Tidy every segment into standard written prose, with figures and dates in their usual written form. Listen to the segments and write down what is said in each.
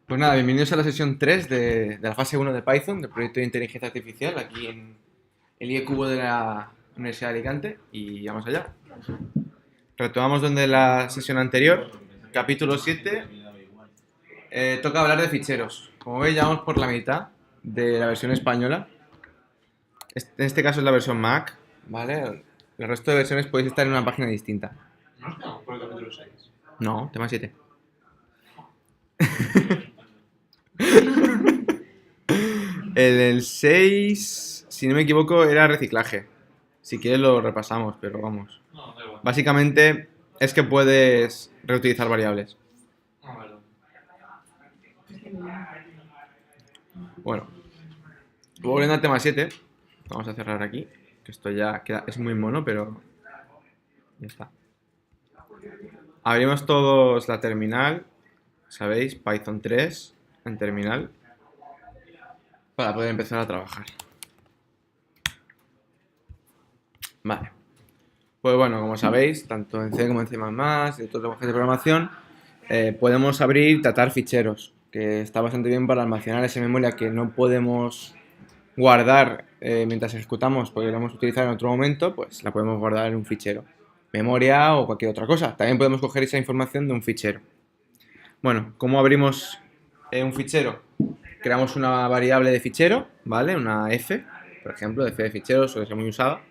Pues nada, bienvenidos a la sesión 3 de la fase 1 de Python, del proyecto de inteligencia artificial, aquí en el IE Cubo de la Universidad de Alicante, y vamos allá. Retomamos donde la sesión anterior, capítulo 7, toca hablar de ficheros. Como veis, ya vamos por la mitad de la versión española. En este caso es la versión Mac, ¿vale? El resto de versiones podéis estar en una página distinta. ¿No estamos por el capítulo 6? No, tema 7. El 6, si no me equivoco, era reciclaje. Si quieres lo repasamos, pero vamos. No, da igual. Básicamente es que puedes reutilizar variables. No, vale. Bueno, volviendo al tema 7, vamos a cerrar aquí, que esto ya queda, es muy mono, pero ya está. Abrimos todos la terminal, ¿sabéis? Python 3 en terminal, para poder empezar a trabajar. Vale. Pues bueno, como sabéis, tanto en C como en C++ y otros lenguajes de programación, podemos abrir y tratar ficheros, que está bastante bien para almacenar esa memoria que no podemos guardar mientras ejecutamos, porque la vamos a utilizar en otro momento, pues la podemos guardar en un fichero, memoria o cualquier otra cosa. También podemos coger esa información de un fichero. Bueno, ¿cómo abrimos un fichero? Creamos una variable de fichero, ¿vale? Una f, por ejemplo, de f de ficheros, suele ser muy usada.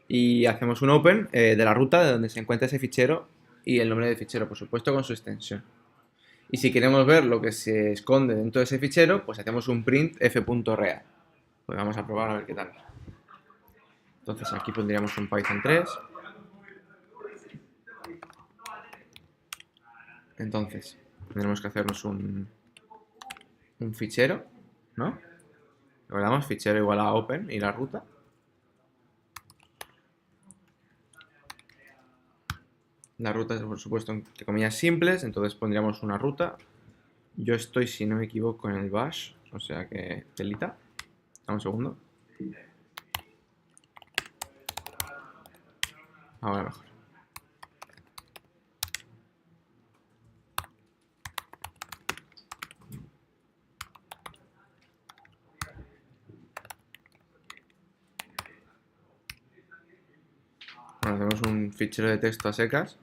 Y hacemos un open de la ruta de donde se encuentra ese fichero y el nombre del fichero, por supuesto, con su extensión. Y si queremos ver lo que se esconde dentro de ese fichero, pues hacemos un print f.real. Pues vamos a probar a ver qué tal. Entonces aquí pondríamos un Python 3. Entonces tendremos que hacernos un fichero, ¿no? Le damos fichero igual a open y la ruta. La ruta es, por supuesto, entre comillas simples, entonces pondríamos una ruta. Yo estoy, si no me equivoco, en el bash, o sea que telita. Dame un segundo. Ahora mejor. Bueno, hacemos un fichero de texto a secas.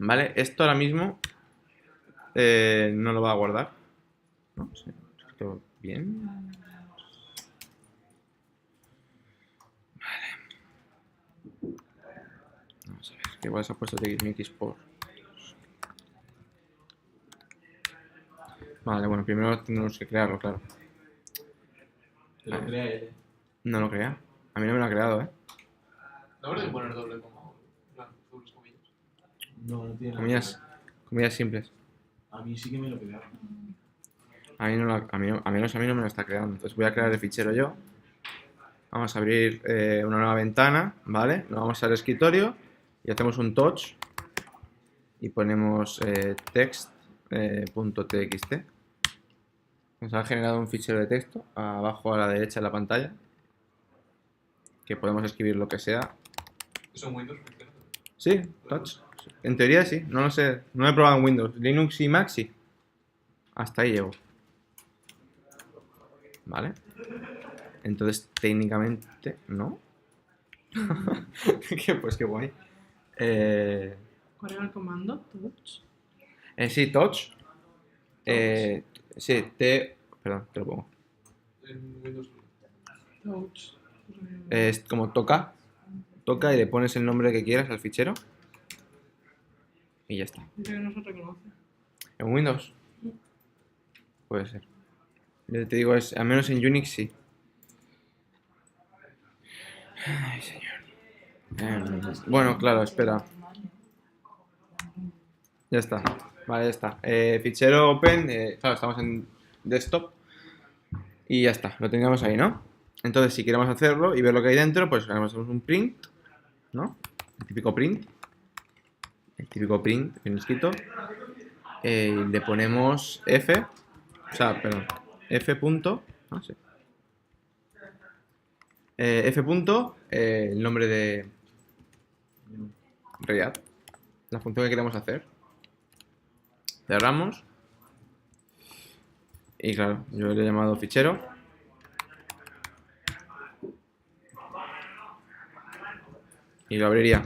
Vale, esto ahora mismo no lo va a guardar. No sé, ¿esto bien? Vamos a ver, que igual se ha puesto TXMX por... Vale, bueno, primero tenemos que crearlo, claro. Que lo crea él. No lo crea. A mí no me lo ha creado, ¿eh? ¿No habría que poner doble coma? En plan, dobles comillas. No, no tiene nada. Comillas simples. A mí sí que me lo quedaron. A mí no a menos a mí no me lo está creando. Entonces voy a crear el fichero yo. Vamos a abrir una nueva ventana, ¿vale? Nos vamos al escritorio y hacemos un touch y ponemos text.txt. Nos ha generado un fichero de texto abajo a la derecha de la pantalla que podemos escribir lo que sea. ¿Eso en Windows funciona? Sí, touch. En teoría sí, no lo sé. No lo he probado en Windows. Linux y Mac sí. Hasta ahí llego. ¿Vale? Entonces, técnicamente, ¿no? Pues qué guay. ¿Cuál era el comando? Touch. Sí, touch. Sí, perdón, te lo pongo. En Windows Touch. Es como toca. Toca y le pones el nombre que quieras al fichero. Y ya está. Dice que no se reconoce. ¿En Windows? Puede ser. Yo te digo, al menos en Unix sí. Ay, señor. Bueno, claro, espera. Ya está. Vale, ya está. Fichero open. Claro, estamos en desktop. Y ya está. Lo tendríamos ahí, ¿no? Entonces, si queremos hacerlo y ver lo que hay dentro, pues hacemos un print, ¿no? El típico print. El típico print, bien escrito. Le ponemos f. O sea, perdón. F punto. No sé. F punto. El nombre de React. La función que queremos hacer. Cerramos. Y claro, yo le he llamado fichero. Y lo abriría.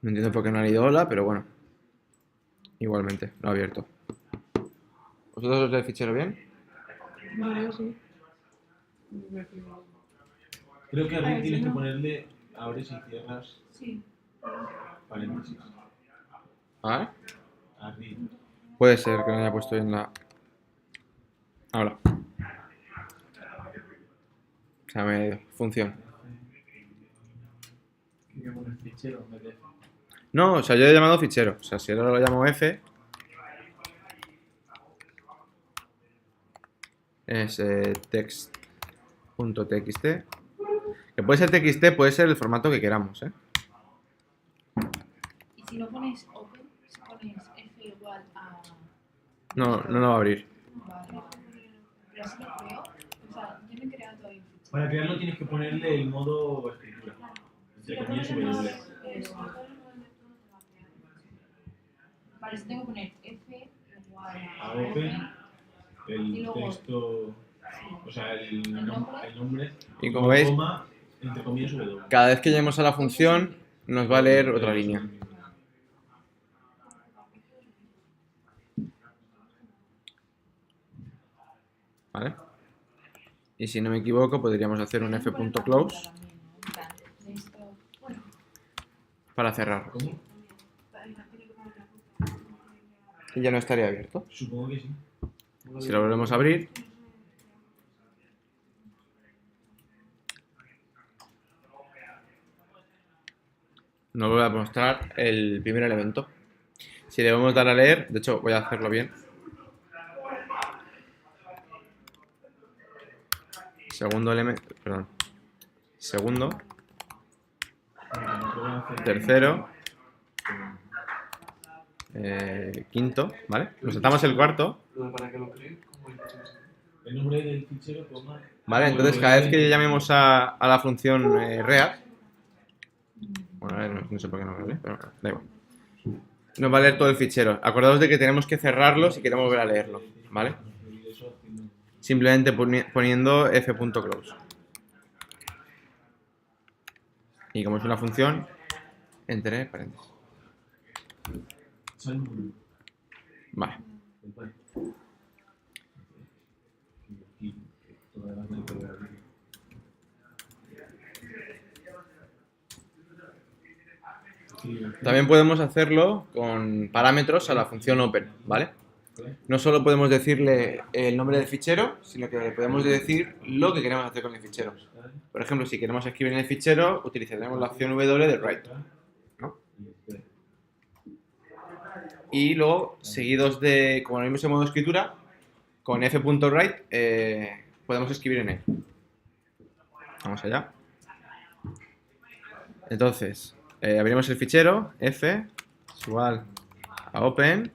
No entiendo por qué no ha leído hola, pero bueno. Igualmente, lo ha abierto. ¿Vosotros os lee el fichero bien? Vale, sí. Creo que arriba tienes que ponerle abres y cierras Sí. paréntesis. ¿Vale? Arriba. Puede ser que no haya puesto bien la... Ahora. O sea, me ha ido. Función. Hay que poner fichero en vez de F. No, o sea, yo he llamado fichero. O sea, si ahora lo llamo F... Es text.txt. Que puede ser txt, puede ser el formato que queramos, ¿eh? Y si no pones open, si pones F igual a... No, no lo va a abrir. Vale. Pero así lo creo. O sea, yo no he creado todavía un fichero. Para crearlo tienes que ponerle el modo escritura. Entre comillas W. Vale, si tengo que poner F igual A a open, Y el luego- texto, o sea, el nombre, Y como veis, coma, entre comillas W. cada vez que lleguemos a la función, nos va a leer otra línea. ¿Vale? Y si no me equivoco, podríamos hacer un f.close para cerrarlo. ¿Cómo? Y ya no estaría abierto. Supongo que sí. Si lo volvemos a abrir, nos vuelve a mostrar el primer elemento. Si le vamos a dar a leer, de hecho voy a hacerlo bien. Segundo elemento, perdón. Segundo, tercero, quinto, ¿vale? Nos saltamos el cuarto, Pero para que lo cree, ¿cómo dices? El nombre del fichero, coma. ¿vale? Entonces cada vez que llamemos a la función read, bueno, a ver, no sé por qué no me lee, pero da igual. Nos va a leer todo el fichero. Acordaos de que tenemos que cerrarlo si queremos volver a leerlo, ¿vale? Simplemente poniendo f.close. Y como es una función, entre paréntesis. Vale. También podemos hacerlo con parámetros a la función open, ¿vale? No solo podemos decirle el nombre del fichero, sino que le podemos decir lo que queremos hacer con el fichero. Por ejemplo, si queremos escribir en el fichero, utilizaremos la opción W de write, ¿no? Y luego, seguidos de, como en el mismo modo de escritura, con f.write podemos escribir en él. Vamos allá. Entonces, abrimos el fichero, f es igual a open,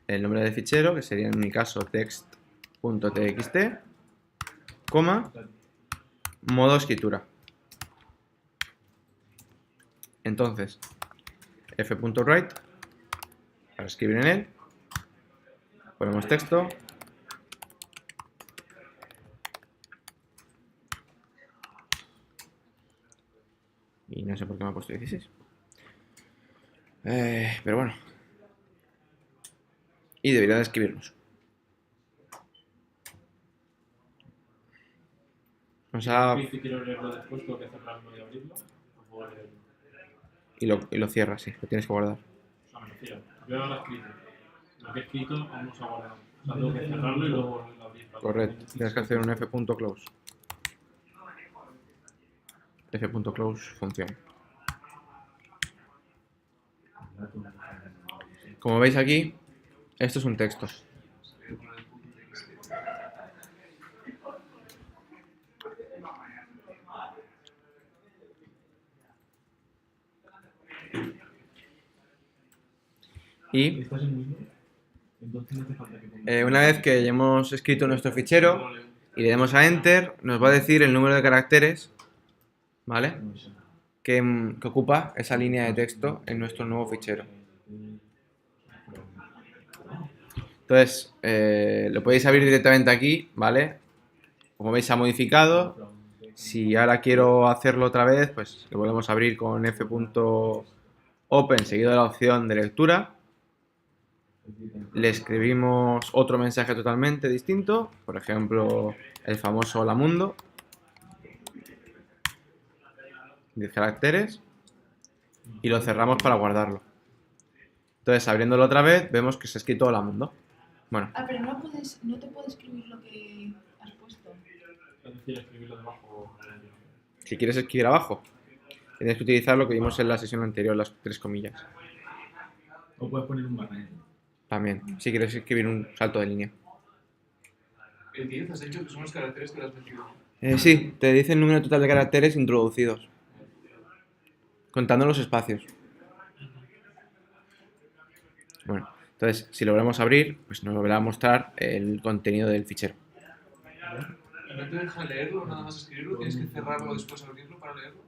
el nombre del fichero, que sería en mi caso text.txt, coma, modo escritura. Entonces, f.write, para escribir en él, ponemos texto, y no sé por qué me ha puesto 16. Pero bueno. Y debería de escribirnos. Vamos a... Si quiero leerlo después, tengo que cerrarlo y abrirlo. O puedo leerlo. Y lo cierras, sí, lo tienes que guardar. O sea, me refiero. Yo ahora he escrito. Lo que he escrito vamos a guardar. O sea, tengo que cerrarlo y luego volverlo a abrir. Correcto. Tienes que hacer un f.close. f.close función. Como veis aquí, esto es un texto. Y ¿Estás en Windows? Entonces no hace falta que pongas. una vez que hayamos escrito nuestro fichero y le demos a Enter, nos va a decir el número de caracteres, ¿vale? No, eso. que ocupa esa línea de texto en nuestro nuevo fichero. Entonces, lo podéis abrir directamente aquí, ¿vale? Como veis, se ha modificado. Si ahora quiero hacerlo otra vez, pues lo volvemos a abrir con f.open seguido de la opción de lectura. Le escribimos otro mensaje totalmente distinto, por ejemplo, el famoso Hola Mundo. 10 caracteres. Y lo cerramos para guardarlo. Entonces, abriéndolo otra vez, vemos que se ha escrito Hola Mundo. Bueno, Ah, pero no te puedo escribir lo que has puesto. Es decir, escribirlo debajo. si quieres escribir abajo, tienes que utilizar lo que vimos en la sesión anterior, las 3 comillas. O puedes poner un barra. También, si quieres escribir un salto de línea. El 10 has dicho que son los caracteres que le has metido. Sí, te dice el número total de caracteres introducidos, contando los espacios. Bueno, entonces, si lo volvemos a abrir, pues nos volverá a mostrar el contenido del fichero. ¿Y no te deja leerlo, nada más escribirlo? ¿Tienes que cerrarlo después abrirlo para leerlo?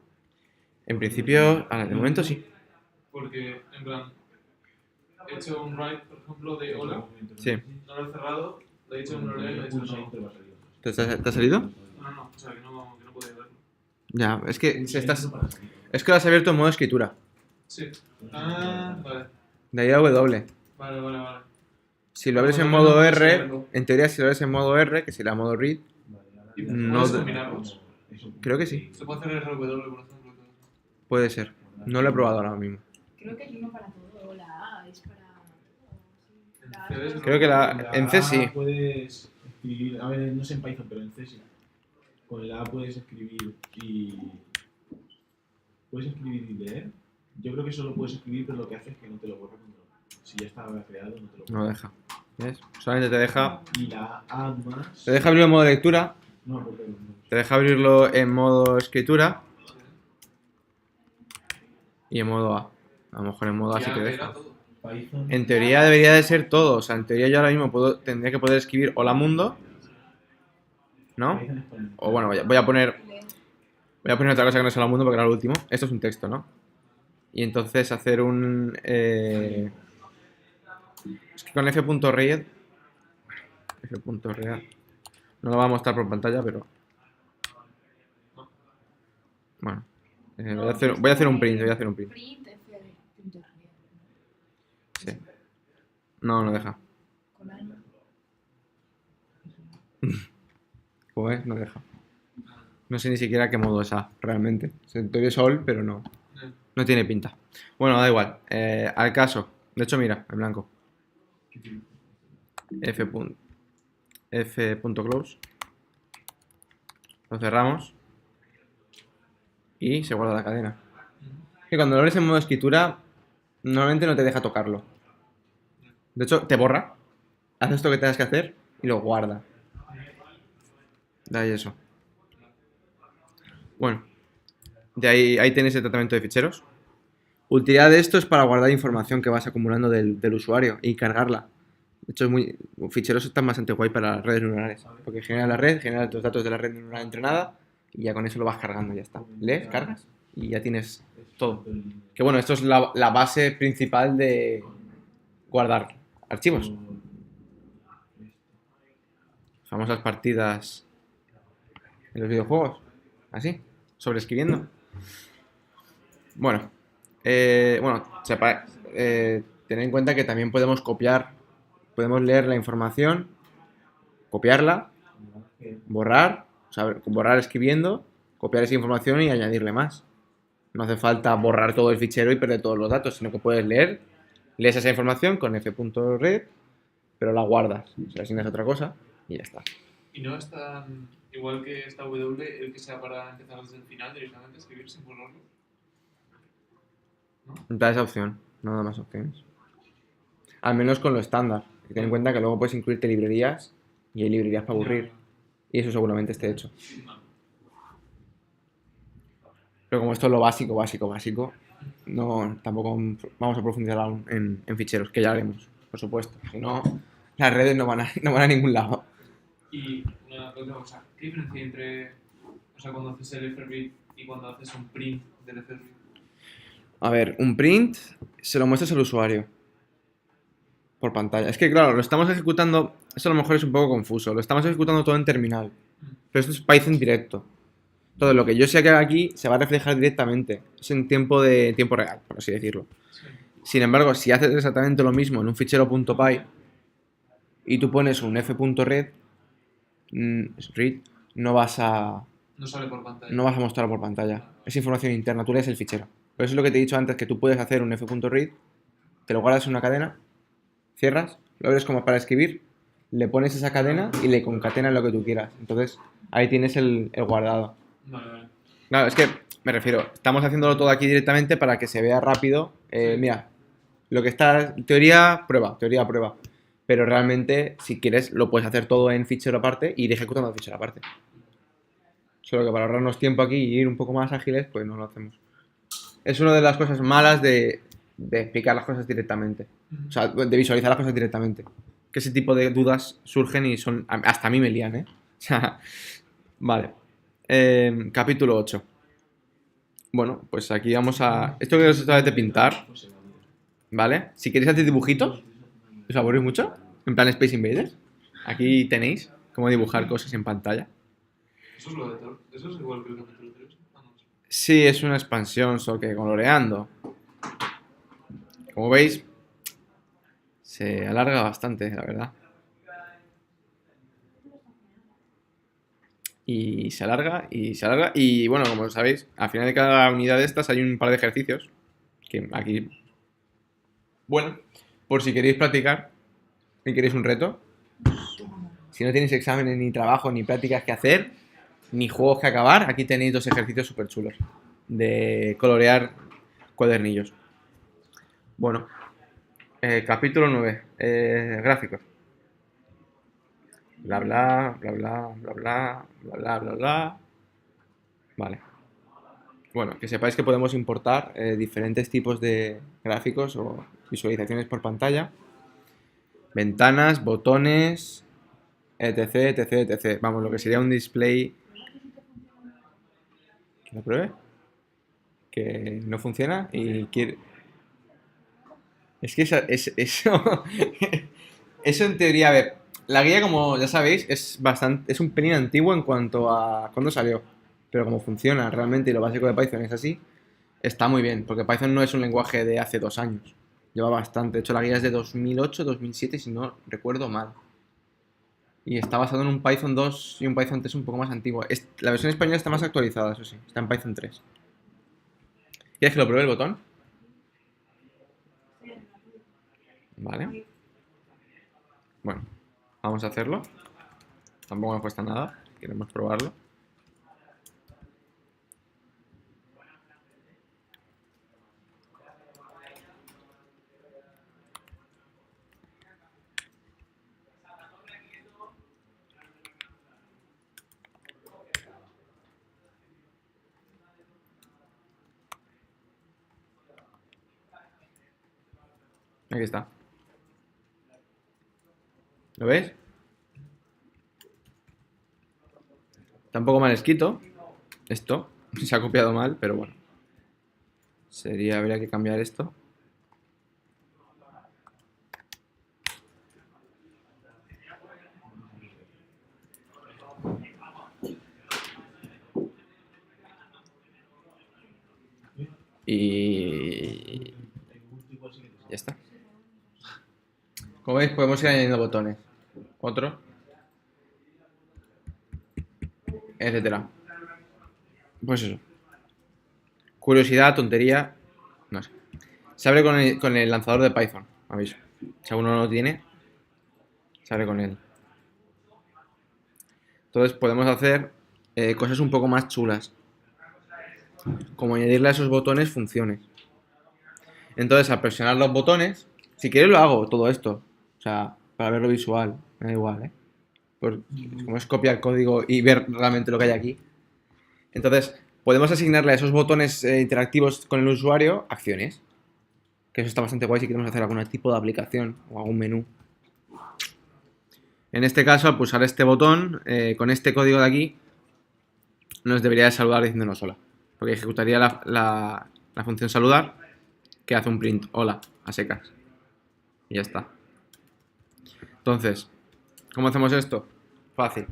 En principio, de momento sí. Porque, en plan, he hecho un write, por ejemplo, de hola, Sí. no lo he cerrado, le he dicho que me lo lea y le he dicho no. ¿Te ha salido? No, o sea, que no podía verlo. Ya, es que es que lo has abierto en modo escritura. Sí. Ah, vale. De ahí a W. Vale. Si lo abres en Bueno, modo no R, puedes verlo. en teoría si lo abres en modo R, que será modo read, ¿Y No puedes de- combinarlos? creo que sí, Se puede hacer RW, por ejemplo. puede ser. No lo he probado ahora mismo. Creo que hay uno para todo. La A es para. La A En es C Creo que en C sí. Puedes escribir, a ver, no sé en Python, pero en C sí. Con la A puedes escribir y. Puedes escribir y leer. Yo creo que solo puedes escribir, pero lo que hace es que no te lo borra cuando. Si ya estaba creado, no te lo borra. No deja. ¿Ves? Solamente te deja. Y la A más. Te deja abrirlo en modo lectura, No, porque no. te deja abrirlo en modo escritura y en modo A. A lo mejor en modo A sí Ya que era deja. todo. Python. En teoría debería de ser todo. O sea, en teoría yo ahora mismo tendría que poder escribir Hola Mundo, ¿no? Python español. O bueno, voy a poner otra cosa que no sea Hola Mundo porque era lo último. Esto es un texto, ¿no? Y entonces hacer un... es que con f.read... f.read... No lo va a mostrar por pantalla, pero... Bueno. Voy a hacer un print, Print F.read. Sí. No deja. Con año. Joder, no deja. No sé ni siquiera qué modo es A, realmente. En teoría es all, pero no. No tiene pinta. Bueno, da igual. Al caso. De hecho, mira, en blanco. F.close. Lo cerramos. Y se guarda la cadena. Y cuando lo abres en modo escritura, normalmente no te deja tocarlo. De hecho, te borra. Haces esto que tengas que hacer y lo guarda. De ahí eso. Bueno. De ahí tenéis el tratamiento de ficheros. Utilidad de esto es para guardar información que vas acumulando del usuario y cargarla. De hecho, ficheros están bastante guay para las redes neuronales. Porque genera la red, genera los datos de la red neuronal entrenada y ya con eso lo vas cargando y ya está. Lees, cargas y ya tienes todo. Que bueno, esto es la base principal de guardar archivos. Famosas partidas en los videojuegos. Así, sobreescribiendo. Bueno, tened en cuenta que también podemos leer la información, copiarla, borrar, o sea, borrar escribiendo, copiar esa información y añadirle más. No hace falta borrar todo el fichero y perder todos los datos, sino que puedes lees esa información con f.read, pero la guardas, se la asignas a otra cosa y ya está. Y no es tan igual que esta W, el que sea para empezar desde el final directamente, escribir sin borrarlo. Da esa opción, no da más opciones. Al menos con lo estándar. Ten en cuenta que luego puedes incluirte librerías y hay librerías para aburrir. Y eso seguramente esté hecho. Pero como esto es lo básico, no, tampoco vamos a profundizar aún en ficheros, que ya haremos, por supuesto. Si no, las redes no van a ningún lado. Y una otra cosa, ¿qué diferencia hay entre, o sea, cuando haces el FRead y cuando haces un print del FRIF. A ver, un print se lo muestras al usuario por pantalla. Es que, claro, lo estamos ejecutando. Eso a lo mejor es un poco confuso. Lo estamos ejecutando todo en terminal. Pero esto es Python directo. Todo lo que yo sé que haga aquí se va a reflejar directamente. Es en tiempo real, por así decirlo. Sí. Sin embargo, si haces exactamente lo mismo en un fichero .py y tú pones un f.read, read, no vas a No sale por pantalla. mostrarlo por pantalla. Es información interna, tú lees el fichero. Por eso es lo que te he dicho antes, que tú puedes hacer un f.read, te lo guardas en una cadena, cierras, lo abres como para escribir, le pones esa cadena y le concatenas lo que tú quieras. Entonces, ahí tienes el guardado. Vale, vale. Claro, es que me refiero, estamos haciéndolo todo aquí directamente para que se vea rápido. Mira, lo que está, teoría, prueba. Pero realmente, si quieres, lo puedes hacer todo en fichero aparte y ir ejecutando el fichero aparte. Solo que para ahorrarnos tiempo aquí y ir un poco más ágiles, pues no lo hacemos. Es una de las cosas malas de explicar las cosas directamente. O sea, de visualizar las cosas directamente. Que ese tipo de dudas surgen y son. Hasta a mí me lían, ¿eh? O sea, vale. Capítulo 8. Bueno, pues aquí vamos a. Esto que os acabáis de pintar, ¿vale? Si queréis hacer dibujitos, ¿os aburrís mucho? En plan Space Invaders. Aquí tenéis cómo dibujar cosas en pantalla. Eso es lo de Thor. Eso es igual que el capítulo 3. Ah, no. Sí, es una expansión, solo que coloreando. Como veis, se alarga bastante, la verdad. Y se alarga, y se alarga. Y bueno, como sabéis, al final de cada unidad de estas hay un par de ejercicios. Que aquí. Bueno, por si queréis practicar y queréis un reto. Si no tenéis exámenes, ni trabajo, ni prácticas que hacer, ni juegos que acabar, aquí tenéis dos ejercicios súper chulos de colorear cuadernillos. Bueno, capítulo 9, gráficos. Bla bla, bla bla, bla bla, bla bla, bla bla. Vale. Bueno, que sepáis que podemos importar diferentes tipos de gráficos o visualizaciones por pantalla. Ventanas, botones, etc, etc, etc. Vamos, lo que sería un display. ¿Que lo pruebe? Que no funciona y quiere. Es que eso. Eso en teoría, a ver. La guía, como ya sabéis, es un pelín antiguo en cuanto a cuándo salió. Pero como funciona realmente y lo básico de Python es así, está muy bien. Porque Python no es un lenguaje de hace 2 años. Lleva bastante. De hecho, la guía es de 2008, 2007, si no recuerdo mal. Y está basado en un Python 2 y un Python 3 un poco más antiguo. La versión española está más actualizada, eso sí. Está en Python 3. ¿Quieres que lo pruebe el botón? Vale. Bueno, vamos a hacerlo. Tampoco nos cuesta nada. Queremos probarlo. Aquí está. ¿Lo veis? Tampoco mal escrito. Esto se ha copiado mal, pero bueno. Habría que cambiar esto. Y ya está. Como veis, podemos ir añadiendo botones. Otro. Etcétera. Pues eso. Curiosidad, tontería. No sé. Se abre con el lanzador de Python. Aviso. Si alguno no lo tiene, se abre con él. Entonces podemos hacer cosas un poco más chulas. Como añadirle a esos botones funciones. Entonces, al presionar los botones, si quieres lo hago todo esto. O sea, para verlo visual. Me da igual, ¿eh? Pues, como es copiar código y ver realmente lo que hay aquí. Entonces, podemos asignarle a esos botones interactivos con el usuario acciones. Que eso está bastante guay si queremos hacer algún tipo de aplicación o algún menú. En este caso, al pulsar este botón, con este código de aquí, nos debería de saludar diciéndonos hola. porque ejecutaría la función saludar, que hace un print hola a secas. Y ya está. Entonces, ¿cómo hacemos esto? Fácil.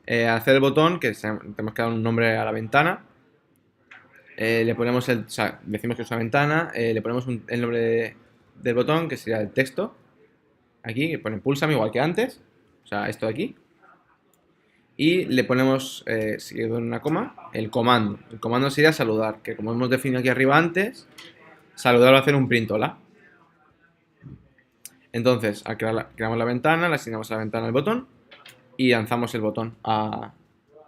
Hacer el botón, que tenemos que dar un nombre a la ventana. Le ponemos o sea, decimos que es una ventana, le ponemos el nombre del botón, que sería el texto. Aquí, que pone púlsame igual que antes. O sea, esto de aquí. Y le ponemos, seguido en una coma, el comando. El comando sería saludar, que como hemos definido aquí arriba antes, saludar va a hacer un print hola. Entonces, creamos la ventana, le asignamos a la ventana el botón y lanzamos el botón a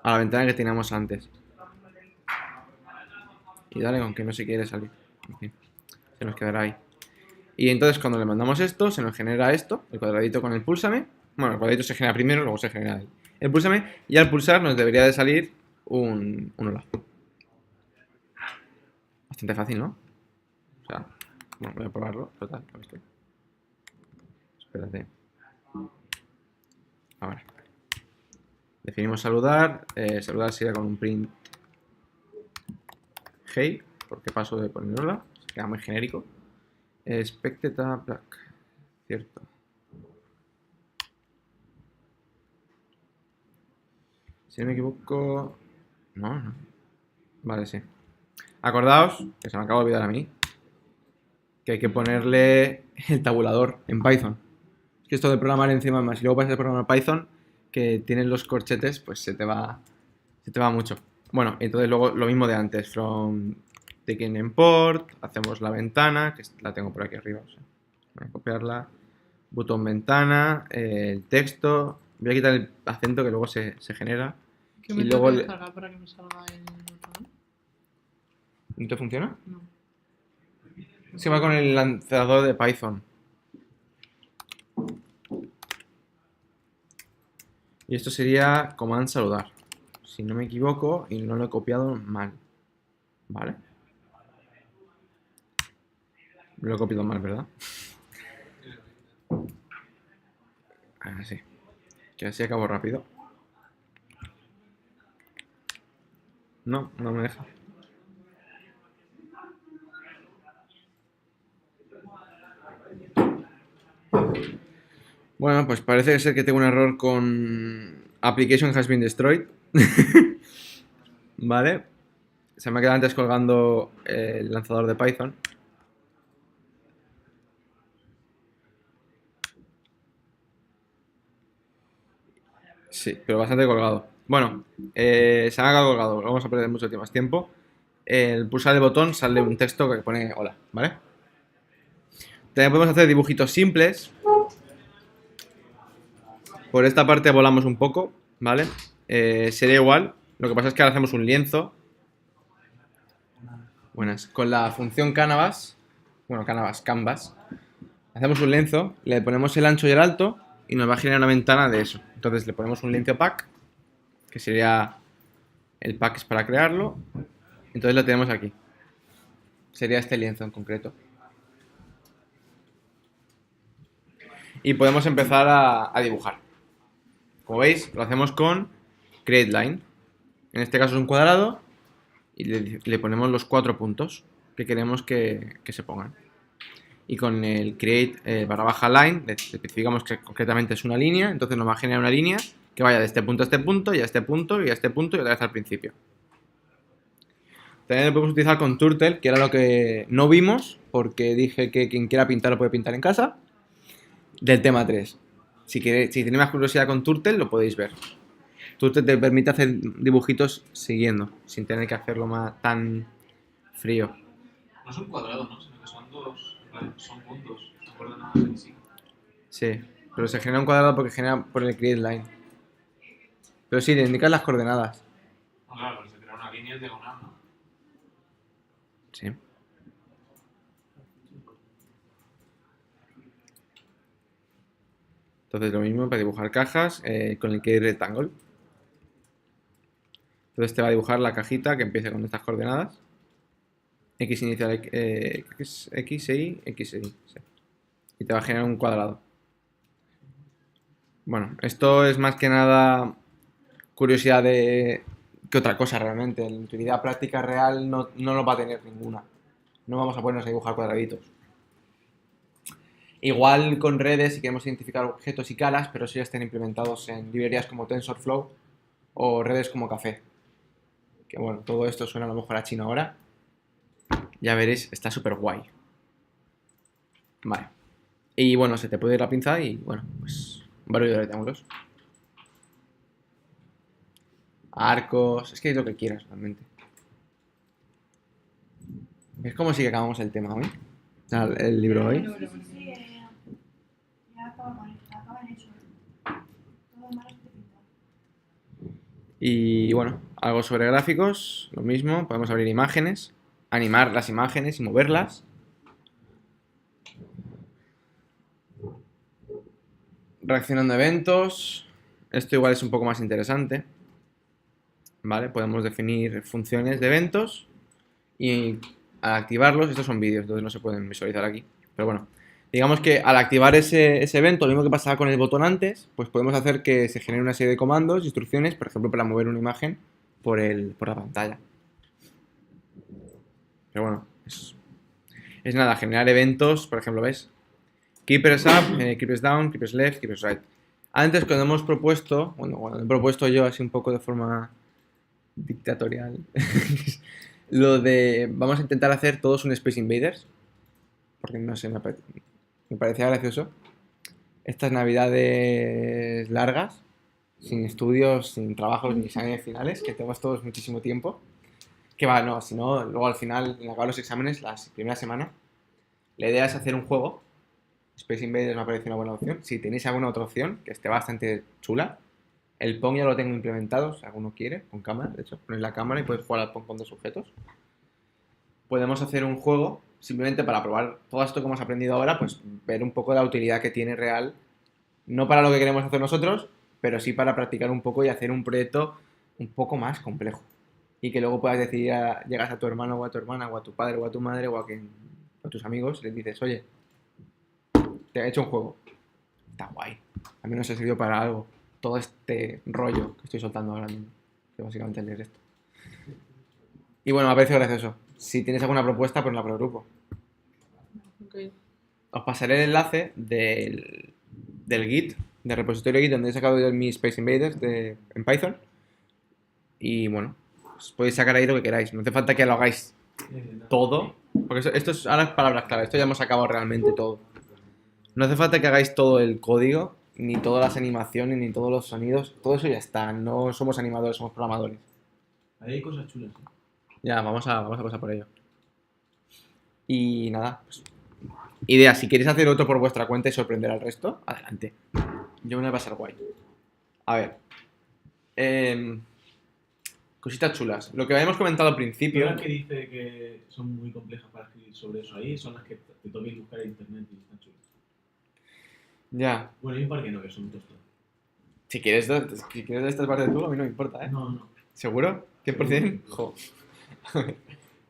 la ventana que teníamos antes. Y dale, aunque no se quiere salir. En fin, se nos quedará ahí. Y entonces cuando le mandamos esto, se nos genera esto, el cuadradito con el púlsame. Bueno, el cuadradito se genera primero, luego se genera el púlsame. Y al pulsar nos debería de salir un hola. Bastante fácil, ¿no? O sea, bueno, voy a probarlo. Total, espérate. Ahora. Definimos saludar. Saludar sería con un print hey, porque paso de poner hola. Se queda muy genérico. Expected a black. Cierto. Si no me equivoco... No. Vale, sí. Acordaos, que se me acaba de olvidar a mí, que hay que ponerle el tabulador en Python. Es que esto de programar encima más y luego pasas a programar Python, que tienes los corchetes, pues se te va mucho. Bueno, entonces luego lo mismo de antes, from taking import, hacemos la ventana, que la tengo por aquí arriba, o sea, voy a copiarla, botón ventana, el texto, voy a quitar el acento que luego se genera. ¿Qué Y me luego tengo que le- descargar para que me salga el botón? ¿No te funciona? No. Se va con el lanzador de Python. Y esto sería command saludar. Si no me equivoco y no lo he copiado mal. ¿Vale? Lo he copiado mal, ¿verdad? Ah, sí. Que así acabo rápido. No me deja. Bueno, pues parece ser que tengo un error con application has been destroyed. Vale. Se me ha quedado antes colgando el lanzador de Python. Sí, pero bastante colgado. Bueno, se me ha quedado colgado. No vamos a perder mucho más tiempo. El pulsar el botón sale un texto que pone hola, ¿vale? También podemos hacer dibujitos simples. Por esta parte volamos un poco, ¿vale? Sería igual. Lo que pasa es que ahora hacemos un lienzo. Buenas. Con la función canvas. Bueno, canvas. Hacemos un lienzo, le ponemos el ancho y el alto y nos va a generar una ventana de eso. Entonces le ponemos un lienzo pack, que sería el pack es para crearlo. Entonces lo tenemos aquí. Sería este lienzo en concreto. Y podemos empezar a dibujar. Como veis, lo hacemos con createLine. En este caso es un cuadrado y le ponemos los 4 puntos que queremos que se pongan. Y con el create _line le especificamos que concretamente es una línea, entonces nos va a generar una línea que vaya de este punto a este punto y a este punto y a este punto y otra vez al principio. También lo podemos utilizar con Turtle, que era lo que no vimos porque dije que quien quiera pintar lo puede pintar en casa, del tema 3. Si tenéis más curiosidad con Turtle lo podéis ver. Turtle te permite hacer dibujitos siguiendo, sin tener que hacerlo tan frío. No son cuadrados, ¿no? Sino que son son puntos. Son coordenadas en sí. Sí, pero se genera un cuadrado porque genera por el createLine. Pero sí, te indican las coordenadas. No, claro, pero se crea una línea diagonal, ¿no? Sí. Entonces lo mismo para dibujar cajas con el create rectangle. Entonces te va a dibujar la cajita que empiece con estas coordenadas. X inicial, X, Y, X, Y. Sí. Y te va a generar un cuadrado. Bueno, esto es más que nada curiosidad que otra cosa realmente. En utilidad práctica real no lo va a tener ninguna. No vamos a ponernos a dibujar cuadraditos. Igual con redes si queremos identificar objetos y caras, pero eso ya están implementados en librerías como TensorFlow o redes como Café. Que bueno, todo esto suena a lo mejor a chino ahora. Ya veréis, está súper guay. Vale. Y bueno, se te puede ir la pinza y bueno, pues varios rectángulos. Arcos, es que es lo que quieras realmente. Es como si acabamos el tema hoy. O sea, el libro hoy. Sí, ya acaban hecho. Todo lo malo es de pintar. Y bueno, algo sobre gráficos, lo mismo. Podemos abrir imágenes, animar las imágenes y moverlas. Reaccionando a eventos. Esto igual es un poco más interesante. ¿Vale? Podemos definir funciones de eventos y al activarlos, estos son vídeos, entonces no se pueden visualizar aquí. Pero bueno, digamos que al activar ese evento, lo mismo que pasaba con el botón antes, pues podemos hacer que se genere una serie de comandos, instrucciones, por ejemplo, para mover una imagen por la pantalla. Pero bueno, es nada, generar eventos, por ejemplo, ¿ves? Keepers up, keepers down, keepers left, keepers right. Antes cuando hemos propuesto, bueno, cuando he propuesto yo así un poco de forma dictatorial, lo de vamos a intentar hacer todos un Space Invaders, porque no sé, me parecía gracioso. Estas navidades largas, sin estudios, sin trabajos ni exámenes finales, que tenemos todos muchísimo tiempo. Que va, no, si no, luego al final, en acabar los exámenes, la primera semana, la idea es hacer un juego. Space Invaders me parece una buena opción. Si tenéis alguna otra opción, que esté bastante chula, el Pong ya lo tengo implementado, si alguno quiere, con cámara, de hecho, pones la cámara y puedes jugar al Pong con dos objetos. Podemos hacer un juego simplemente para probar todo esto que hemos aprendido ahora, pues ver un poco la utilidad que tiene real, no para lo que queremos hacer nosotros, pero sí para practicar un poco y hacer un proyecto un poco más complejo. Y que luego puedas decidir, llegas a tu hermano o a tu hermana, o a tu padre o a tu madre o a tus amigos, y les dices, oye, te he hecho un juego. Está guay. A mí nos ha servido para algo. Todo este rollo que estoy soltando ahora mismo. Que básicamente es leer esto. Y bueno, me ha parecido gracioso. Si tienes alguna propuesta, ponla por el grupo. Ok. Os pasaré el enlace del Git, del repositorio Git, donde he sacado yo mi Space Invaders en Python. Y bueno, pues podéis sacar ahí lo que queráis. No hace falta que lo hagáis todo. Porque esto es ahora palabras clave. Esto ya hemos acabado realmente todo. No hace falta que hagáis todo el código, ni todas las animaciones, ni todos los sonidos. Todo eso ya está. No somos animadores, somos programadores. Ahí hay cosas chulas, ¿eh? Ya, vamos a pasar por ello. Y nada, pues, idea, si queréis hacer otro por vuestra cuenta y sorprender al resto, adelante. Yo me voy a pasar guay. A ver. Cositas chulas. Lo que habíamos comentado al principio. Las que dice que son muy complejas para escribir sobre eso ahí son las que te toquéis buscar en internet y están chulas. Ya. Bueno, hay un par que no, que son un tostón. Si quieres de esta parte tú, a mí no me importa, ¿eh? No. ¿Seguro? ¿100%? Jo.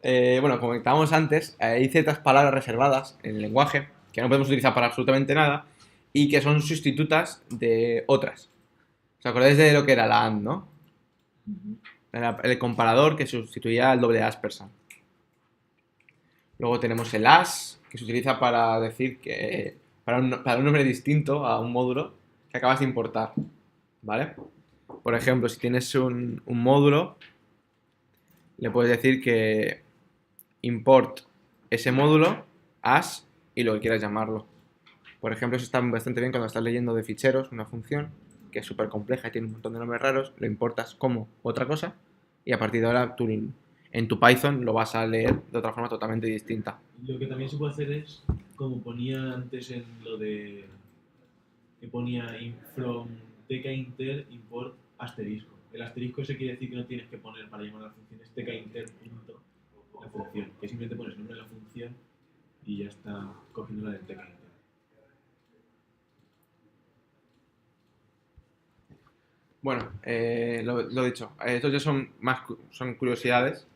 Bueno, como comentábamos antes, hay ciertas palabras reservadas en el lenguaje que no podemos utilizar para absolutamente nada y que son sustitutas de otras. ¿Os acordáis de lo que era la AND, no? Era el comparador que sustituía al doble aspersa. Luego tenemos el as, que se utiliza para decir que para un nombre distinto a un módulo que acabas de importar, ¿vale? Por ejemplo, si tienes un módulo, le puedes decir que import ese módulo as y lo que quieras llamarlo. Por ejemplo, eso está bastante bien cuando estás leyendo de ficheros una función que es súper compleja y tiene un montón de nombres raros, lo importas como otra cosa y a partir de ahora tú en tu Python lo vas a leer de otra forma totalmente distinta. Lo que también se puede hacer es, como ponía antes en lo de que ponía from tkinter import asterisco. El asterisco ese quiere decir que no tienes que poner para llamar a la función, es tkinter punto la función, que simplemente pones el nombre de la función y ya está cogiendo la del tkinter. Bueno, lo dicho, estos ya son curiosidades.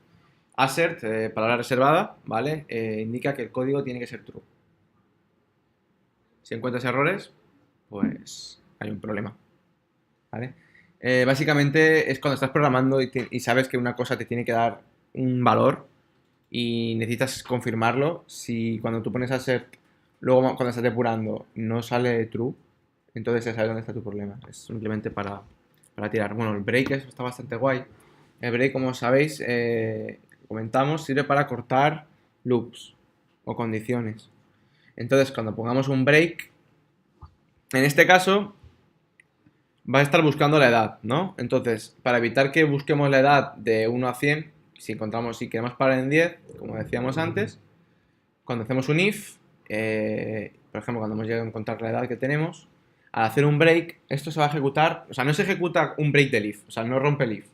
Assert, palabra reservada, ¿vale? Indica que el código tiene que ser true. Si encuentras errores, pues hay un problema, ¿vale? Básicamente es cuando estás programando y sabes que una cosa te tiene que dar un valor y necesitas confirmarlo. Si cuando tú pones assert, luego cuando estás depurando no sale true, entonces ya sabes dónde está tu problema. Es simplemente para tirar. Bueno, el break está bastante guay. El break, como sabéis, comentamos, sirve para cortar loops o condiciones. Entonces, cuando pongamos un break, en este caso, va a estar buscando la edad, ¿no? Entonces, para evitar que busquemos la edad de 1 a 100, si queremos parar en 10, como decíamos antes, cuando hacemos un if, por ejemplo, cuando hemos llegado a encontrar la edad que tenemos, al hacer un break, esto se va a ejecutar, o sea, no se ejecuta un break del if, o sea, no rompe el if.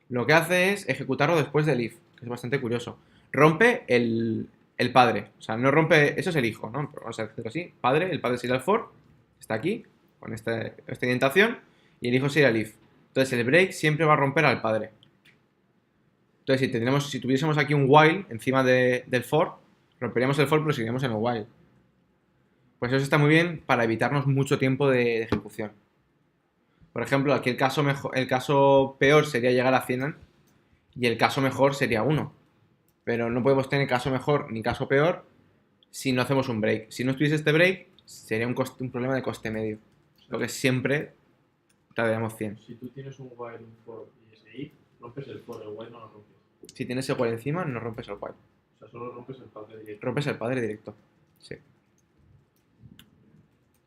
Lo que hace es ejecutarlo después del if, que es bastante curioso. Rompe el padre, o sea, no rompe, eso es el hijo, ¿no? Vamos a decirlo así, padre, el padre sería el for, está aquí, con esta indentación, y el hijo sería el if. Entonces el break siempre va a romper al padre. Entonces si tuviésemos aquí un while encima del for, romperíamos el for pero seguiríamos en el while. Pues eso está muy bien para evitarnos mucho tiempo de ejecución. Por ejemplo, aquí el caso peor sería llegar a 100 y el caso mejor sería 1. Pero no podemos tener caso mejor ni caso peor si no hacemos un break. Si no estuviese este break, sería un problema de coste medio. Lo que siempre tardaríamos 100. Si tú tienes un while, un for y ese if, rompes el for, el while no lo rompes. Si tienes el while encima, no rompes el while. O sea, solo rompes el padre directo. Rompes el padre directo. Sí.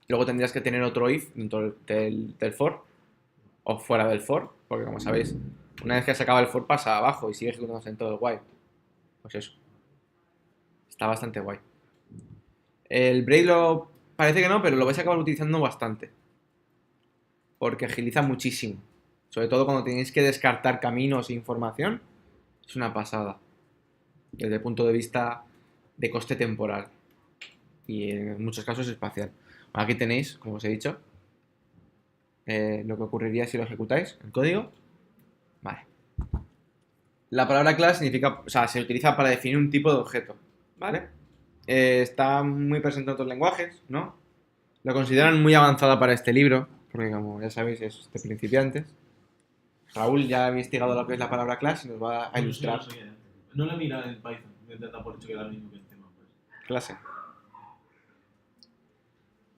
Luego tendrías que tener otro if dentro del for o fuera del for, porque como sabéis, una vez que se acaba el for pasa abajo y sigue ejecutándose en todo el while. Pues eso. Está bastante guay. El break parece que no, pero lo vais a acabar utilizando bastante. Porque agiliza muchísimo. Sobre todo cuando tenéis que descartar caminos e información. Es una pasada. Desde el punto de vista de coste temporal. Y en muchos casos espacial. Aquí tenéis, como os he dicho, lo que ocurriría si lo ejecutáis, el código. Vale. La palabra class significa, o sea, se utiliza para definir un tipo de objeto, ¿vale? Está muy presente en otros lenguajes, ¿no? Lo consideran muy avanzada para este libro, porque como ya sabéis es de principiantes. Raúl ya ha investigado lo que es la palabra class y nos va a ilustrar. No lo he mirado en Python, me he dado por hecho que era lo mismo que en C++. Clase.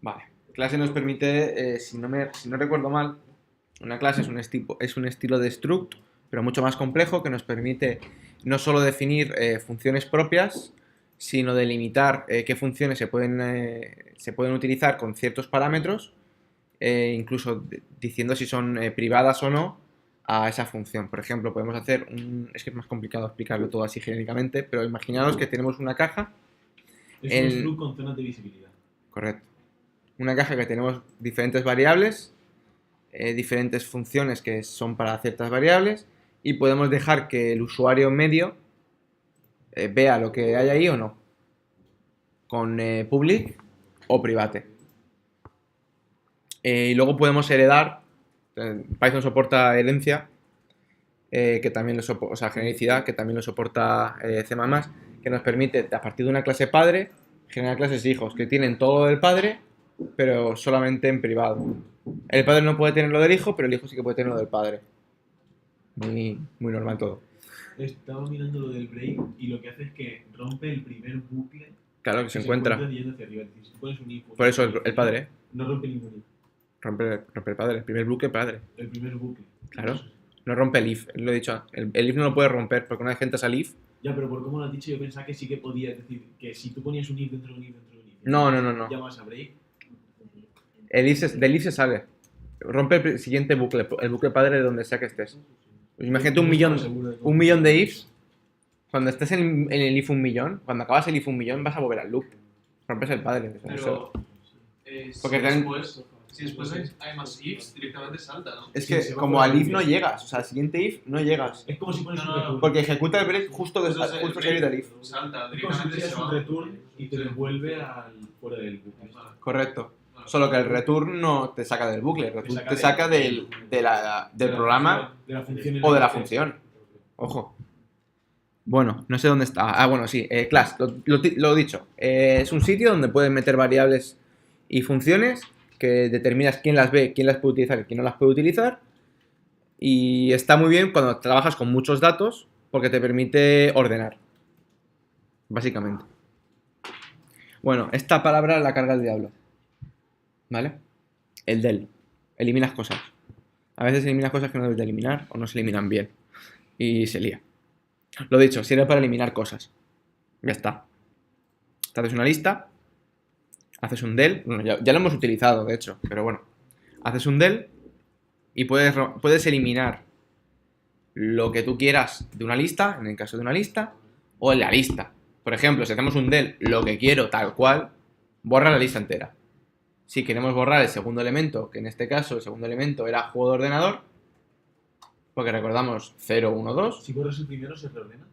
Vale. Clase nos permite, si no recuerdo mal, una clase es un estilo de struct, pero mucho más complejo, que nos permite no solo definir funciones propias, sino delimitar qué funciones se pueden utilizar con ciertos parámetros, incluso diciendo si son privadas o no a esa función. Por ejemplo, podemos hacer es que es más complicado explicarlo todo así genéricamente, pero imaginaos que tenemos una caja. Es un struct con zonas de visibilidad. Correcto. Una caja que tenemos diferentes variables, diferentes funciones que son para ciertas variables, y podemos dejar que el usuario medio vea lo que hay ahí o no, con public o private. Y luego podemos heredar, Python soporta herencia, que también lo soporta, o sea, genericidad, que también lo soporta C++, que nos permite, a partir de una clase padre, generar clases hijos que tienen todo del padre, pero solamente en privado. El padre no puede tener lo del hijo, pero el hijo sí que puede tener lo del padre. Muy normal todo. Estaba mirando lo del break y lo que hace es que rompe el primer bucle. Claro, que se encuentra. Yendo hacia arriba. Es decir, si pones un if, Por eso el padre, no rompe ningún if. rompe el padre, el primer bucle padre. El primer bucle. Claro. No rompe el if, lo he dicho. El if no lo puede romper, porque una vez que entras al if. Ya, pero por cómo lo has dicho, yo pensaba que sí que podía. Es decir, que si tú ponías un if dentro de un if dentro de un if. No. Llamas a break. Del if se sale. Rompe el siguiente bucle, el bucle padre de donde sea que estés. Pues imagínate un millón de ifs. Cuando estés en el if 1.000.000, cuando acabas el if 1.000.000 vas a volver al loop. Rompes el padre. Pero Porque si después hay más ifs, directamente salta, ¿no? es Sí, que se va como por al el if no if. llegas, o sea, al siguiente if no llegas. Es como si pones No, un no, return. Porque ejecuta el break justo Entonces, el salir del if. Salta, Es como si directamente se pusieras un va. return y te devuelve fuera del bucle. Correcto. Solo que el return no te saca del bucle, el return te saca del programa de la función en o de la que función. Ojo. Bueno, no sé dónde está. Ah, bueno, sí. Class, lo dicho. Es un sitio donde puedes meter variables y funciones que determinas quién las ve, quién las puede utilizar y quién no las puede utilizar. Y está muy bien cuando trabajas con muchos datos porque te permite ordenar, básicamente. Bueno, esta palabra la carga el diablo, ¿vale? El del. Eliminas cosas. A veces eliminas cosas que no debes de eliminar o no se eliminan bien. Y se lía. Lo dicho, sirve para eliminar cosas. Ya está. Te haces una lista, haces un del. Bueno, ya lo hemos utilizado, de hecho, pero bueno. Haces un del y puedes eliminar lo que tú quieras de una lista, en el caso de una lista, o en la lista. Por ejemplo, si hacemos un del lo que quiero tal cual, borra la lista entera. Si queremos borrar el segundo elemento, que en este caso el segundo elemento era juego de ordenador, porque recordamos 0, 1, 2. Si borras el primero, ¿se reordena?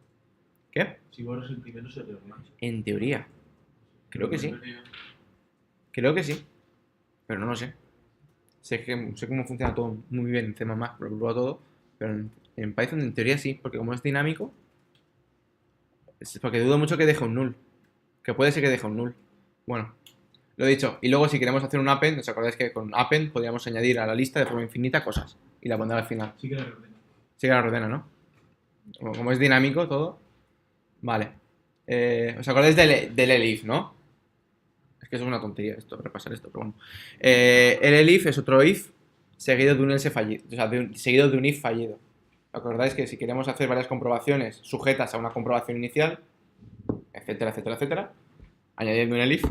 ¿Qué? Si borras el primero, ¿se reordena? En teoría. Creo que sí. Creo que sí. Pero no lo sé. Sé cómo funciona todo muy bien en C++, lo pruebo todo. Pero en Python en teoría sí, porque como es dinámico, porque dudo mucho que deje un null. Que puede ser que deje un null. Bueno, lo he dicho. Y luego si queremos hacer un append, ¿os acordáis que con append podríamos añadir a la lista de forma infinita cosas? Y la pondrá al final. Sí que la reordena. Sí que la ordena, ¿no? Como es dinámico todo. Vale. ¿Os acordáis del elif, no? Es que eso es una tontería esto, repasar esto, pero bueno. El elif es otro if seguido de un else fallido. O sea, seguido de un if fallido. ¿Acordáis que si queremos hacer varias comprobaciones sujetas a una comprobación inicial, etcétera, etcétera, etcétera, añadiendo un elif,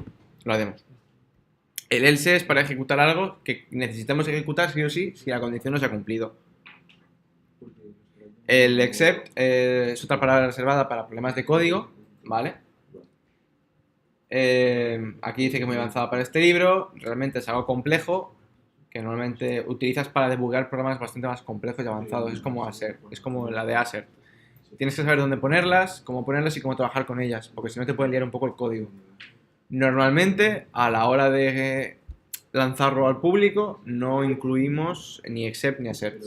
lo hacemos? El else es para ejecutar algo que necesitamos ejecutar sí o sí si la condición no se ha cumplido. El except es otra palabra reservada para problemas de código, ¿vale? Aquí dice que es muy avanzada para este libro, realmente es algo complejo que normalmente utilizas para debugar programas bastante más complejos y avanzados. Es como Assert, es como la de Assert. Tienes que saber dónde ponerlas, cómo ponerlas y cómo trabajar con ellas, porque si no te puede liar un poco el código. Normalmente, a la hora de lanzarlo al público, no incluimos ni except ni assert.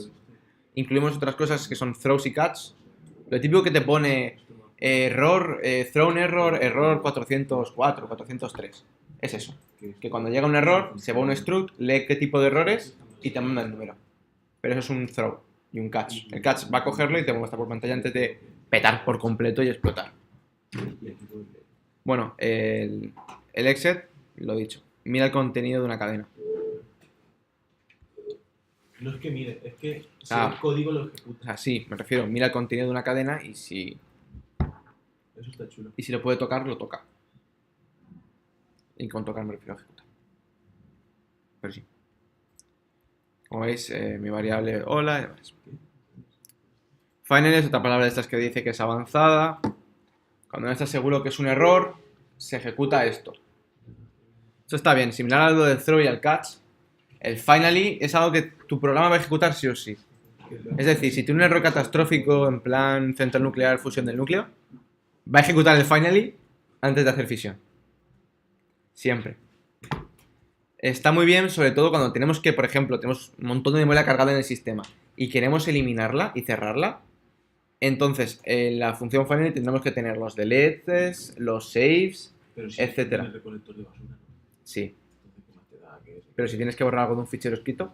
Incluimos otras cosas que son throws y catch. Lo típico que te pone error, thrown error, error 404, 403. Es eso. Que cuando llega un error, se va un struct, lee qué tipo de errores y te manda el número. Pero eso es un throw y un catch. El catch va a cogerlo y te muestra por pantalla antes de petar por completo y explotar. Bueno, el exit, lo dicho. Mira el contenido de una cadena. No es que mire, es que si Ah. el código lo O ejecuta. sea, sí, me refiero, mira el contenido de una cadena y si Eso está chulo. lo puede tocar, lo toca. Y con tocar me refiero a ejecutar. Pero sí. Como veis, mi variable hola y demás. Finally es otra palabra de estas que dice que es avanzada. Cuando no estás seguro que es un error, se ejecuta esto. Esto está bien, similar a lo del throw y al catch. El finally es algo que tu programa va a ejecutar sí o sí. Es decir, si tiene un error catastrófico en plan central nuclear, fusión del núcleo, va a ejecutar el finally antes de hacer fisión. Siempre. Está muy bien, sobre todo cuando tenemos que, por ejemplo, tenemos un montón de memoria cargada en el sistema y queremos eliminarla y cerrarla. Entonces, en la función finally tendremos que tener los deletes, los saves, Pero si etcétera. tiene recolector de basura, ¿no? Sí. Entonces, ¿qué más te da? Que es- Pero si tienes que borrar algo de un fichero escrito,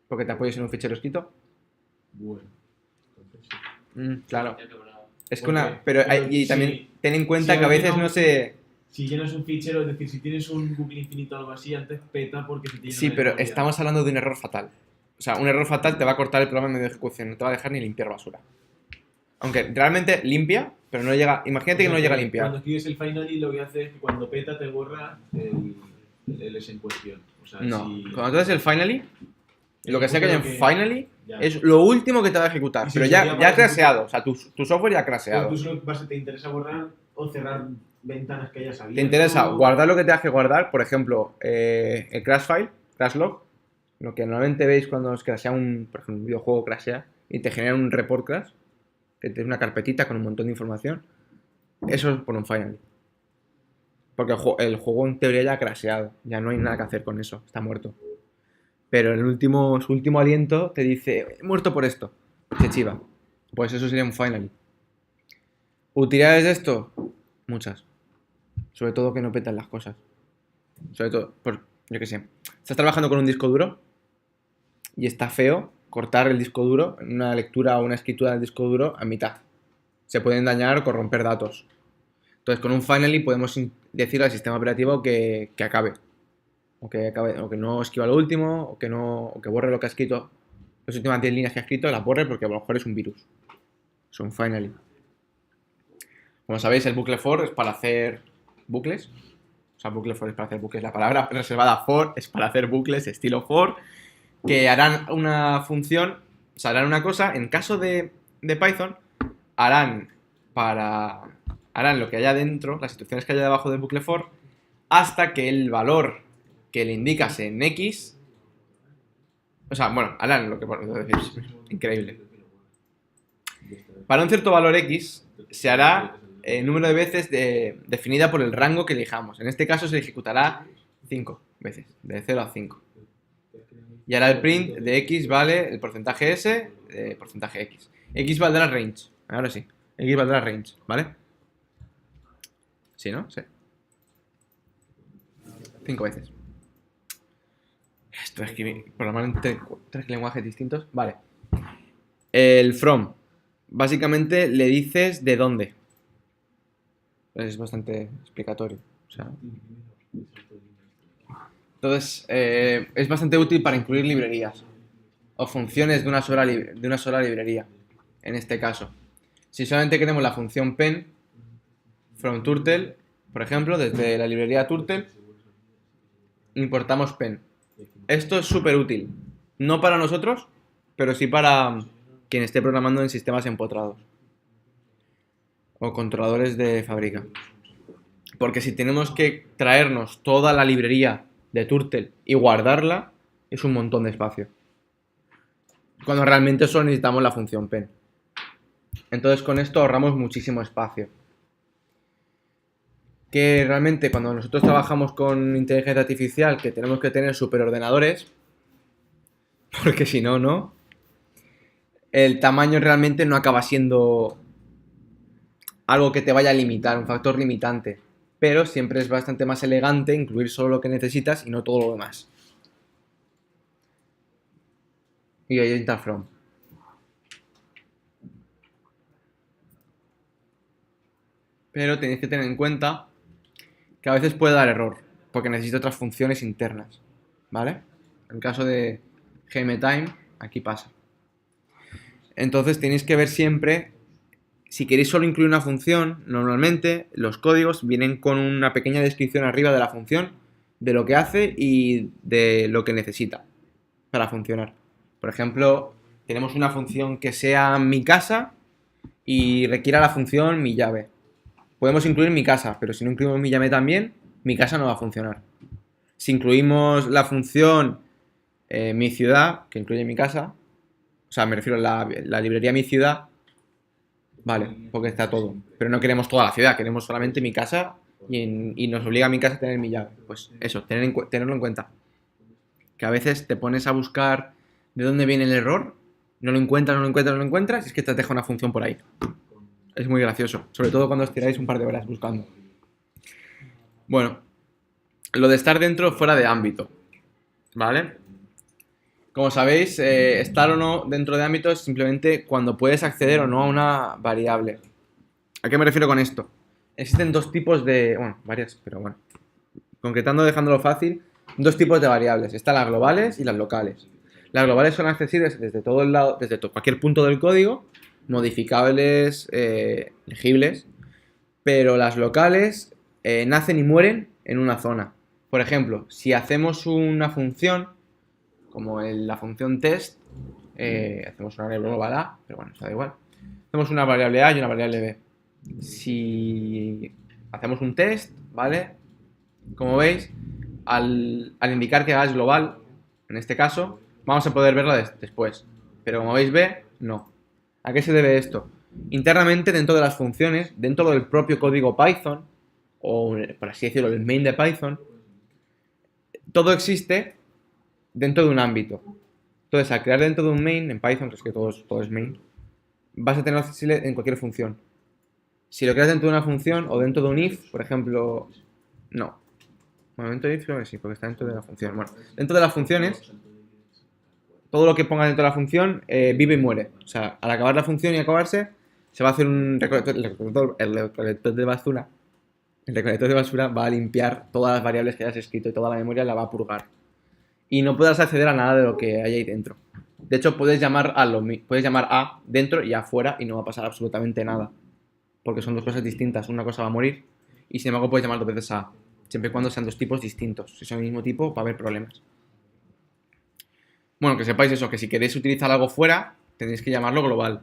porque te apoyes en un fichero escrito, Bueno, entonces sí. claro. Ya quebrado. Es que Ok, pero pero y también sí. ten en cuenta Sí, que a veces no- no se... Si llenas un fichero, es decir, si tienes un bucle infinito o algo así, antes peta porque se tiene Sí, una pero memoria. estamos hablando de un error fatal. O sea, un error fatal te va a cortar el programa en medio de ejecución, no te va a dejar ni limpiar basura. Aunque realmente limpia, pero no llega... Imagínate O sea, que no llega a Cuando limpiar. escribes el finally, lo que hace es que cuando peta te borra el S en cuestión. O sea, No. si... Cuando tú haces el finally, lo que sea que haya en Que- finally ya. es lo último que te va a ejecutar. Y si Pero sería ya para ha crasheado. ejecutar- O sea, tu software ya ha Pero crasheado. tú solo te interesa borrar o cerrar ventanas que hayas abierto. Te interesa guardar lo que tengas que guardar, por ejemplo, el crash file, crash log, lo que normalmente veis cuando os crashea por ejemplo, un videojuego crashea y te genera un report crash, que tiene una carpetita con un montón de información. Eso es por un finally. Porque el juego en teoría ya ha crasheado, ya no hay nada que hacer con eso, está muerto. Pero en su último aliento te dice, he muerto por esto, te chiva. Pues eso sería un finally. ¿Utilidades de esto? Muchas. Sobre todo que no petan las cosas. Sobre todo, yo qué sé, estás trabajando con un disco duro y está feo cortar el disco duro, una lectura o una escritura del disco duro a mitad. Se pueden dañar o corromper datos. Entonces, con un finally podemos decirle al sistema operativo que acabe. O que no esquiva lo último, o que borre lo que ha escrito. Las últimas 10 líneas que ha escrito las borre porque a lo mejor es un virus. Es un finally. Como sabéis, el bucle for es para hacer bucles. O sea, bucle for es para hacer bucles. La palabra reservada for es para hacer bucles estilo for, que harán una función, o sea, harán una cosa. En caso de Python, harán lo que haya dentro, las instrucciones que haya debajo del bucle for, hasta que el valor que le indicas en X, o sea, bueno, harán lo que por decir, increíble. Para un cierto valor X se hará el número de veces definida por el rango que elijamos. En este caso se ejecutará 5 veces, de 0 a 5. Y ahora el print de X vale el porcentaje S, porcentaje X. X valdrá range, ahora sí. X valdrá range, ¿vale? Sí, ¿no? Sí. 5 veces. Esto es que programar en tres lenguajes distintos. Vale. El from. Básicamente le dices de dónde. Es bastante explicatorio. O sea. Entonces, es bastante útil para incluir librerías o funciones de una sola librería. En este caso. Si solamente queremos la función pen from turtle, por ejemplo, desde la librería turtle, importamos pen. Esto es súper útil. No para nosotros, pero sí para quien esté programando en sistemas empotrados o controladores de fábrica. Porque si tenemos que traernos toda la librería de turtle y guardarla, es un montón de espacio. Cuando realmente solo necesitamos la función pen. Entonces con esto ahorramos muchísimo espacio. Que realmente cuando nosotros trabajamos con inteligencia artificial, que tenemos que tener superordenadores, porque si no, no, el tamaño realmente no acaba siendo algo que te vaya a limitar, un factor limitante. Pero siempre es bastante más elegante incluir solo lo que necesitas y no todo lo demás. Y ahí está from. Pero tenéis que tener en cuenta que a veces puede dar error, porque necesita otras funciones internas, ¿vale? En el caso de gmtime, aquí pasa. Entonces tenéis que ver siempre, si queréis solo incluir una función, normalmente los códigos vienen con una pequeña descripción arriba de la función, de lo que hace y de lo que necesita para funcionar. Por ejemplo, tenemos una función que sea mi casa y requiera la función mi llave. Podemos incluir mi casa, pero si no incluimos mi llave también, mi casa no va a funcionar. Si incluimos la función mi ciudad, que incluye mi casa, o sea, me refiero a la librería mi ciudad, vale, porque está todo. Pero no queremos toda la ciudad, queremos solamente mi casa y nos obliga a mi casa a tener mi llave. Pues eso, tenerlo en cuenta. Que a veces te pones a buscar de dónde viene el error, no lo encuentras, y es que te deja una función por ahí. Es muy gracioso, sobre todo cuando os tiráis un par de horas buscando. Bueno, lo de estar dentro o fuera de ámbito, ¿vale? Como sabéis, estar o no dentro de ámbito es simplemente cuando puedes acceder o no a una variable. ¿A qué me refiero con esto? Existen dos tipos de... bueno, varias, pero bueno. Concretando, dejándolo fácil, dos tipos de variables. Están las globales y las locales. Las globales son accesibles desde todo el lado, desde cualquier punto del código, modificables, legibles, pero las locales nacen y mueren en una zona. Por ejemplo, si hacemos una función, como la función test, hacemos una variable global A, pero bueno, eso da igual. Hacemos una variable A y una variable B. Si hacemos un test, ¿vale? Como veis, al indicar que A es global, en este caso, vamos a poder verla después. Pero como veis B, no. ¿A qué se debe esto? Internamente, dentro de las funciones, dentro del propio código Python, o por así decirlo, el main de Python, todo existe dentro de un ámbito. Entonces, al crear dentro de un main, en Python, que es que todo es main, vas a tenerlo accesible en cualquier función. Si lo creas dentro de una función o dentro de un if, por ejemplo, no. Bueno, dentro de if creo que sí, porque está dentro de la función. Bueno, dentro de las funciones, todo lo que pongas dentro de la función vive y muere. O sea, al acabar la función y acabarse, se va a hacer un recolector, el recolector de basura. El recolector de basura va a limpiar todas las variables que hayas escrito y toda la memoria la va a purgar. Y no podrás acceder a nada de lo que hay ahí dentro. De hecho, puedes llamar a dentro y afuera y no va a pasar absolutamente nada. Porque son dos cosas distintas. Una cosa va a morir y sin embargo puedes llamar dos veces a, siempre y cuando sean dos tipos distintos. Si son el mismo tipo, va a haber problemas. Bueno, que sepáis eso, que si queréis utilizar algo fuera, tenéis que llamarlo global.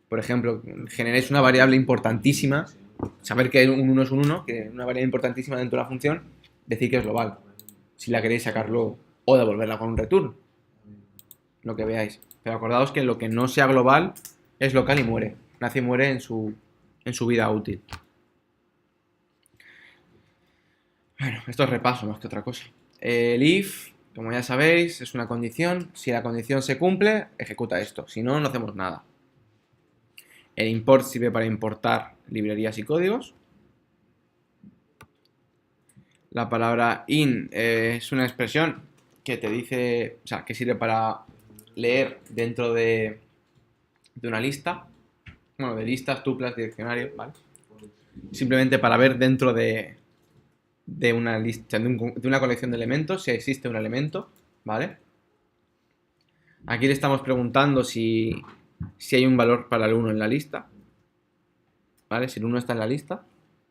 Por ejemplo, generéis una variable importantísima, saber que un 1 es un 1, que es una variable importantísima dentro de la función, decir que es global. Si la queréis sacar luego, o devolverla con un return, lo que veáis. Pero acordaos que lo que no sea global es local y muere. Nace y muere en su vida útil. Bueno, esto es repaso más que otra cosa. El if, como ya sabéis, es una condición. Si la condición se cumple, ejecuta esto. Si no, no hacemos nada. El import sirve para importar librerías y códigos. La palabra in es una expresión que te dice, o sea, que sirve para leer dentro de una lista. Bueno, de listas, tuplas, diccionario, ¿vale? Simplemente para ver dentro de una lista, de una colección de elementos, si existe un elemento, ¿vale? Aquí le estamos preguntando si hay un valor para el 1 en la lista, ¿vale? Si el 1 está en la lista,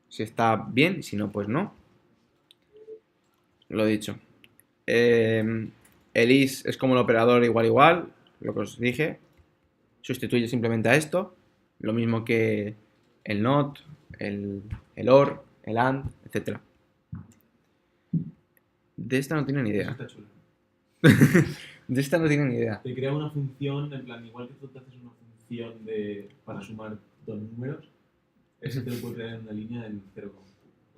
si está bien, si no, pues no. Lo dicho. El is es como el operador igual, lo que os dije. Sustituye simplemente a esto. Lo mismo que el not, el or, el and, etc. De esta no tiene ni Eso idea. está chulo. De esta no tiene ni idea. Te crea una función, en plan, igual que tú te haces una función para sumar dos números, ese te lo puede crear en una línea en 0,1.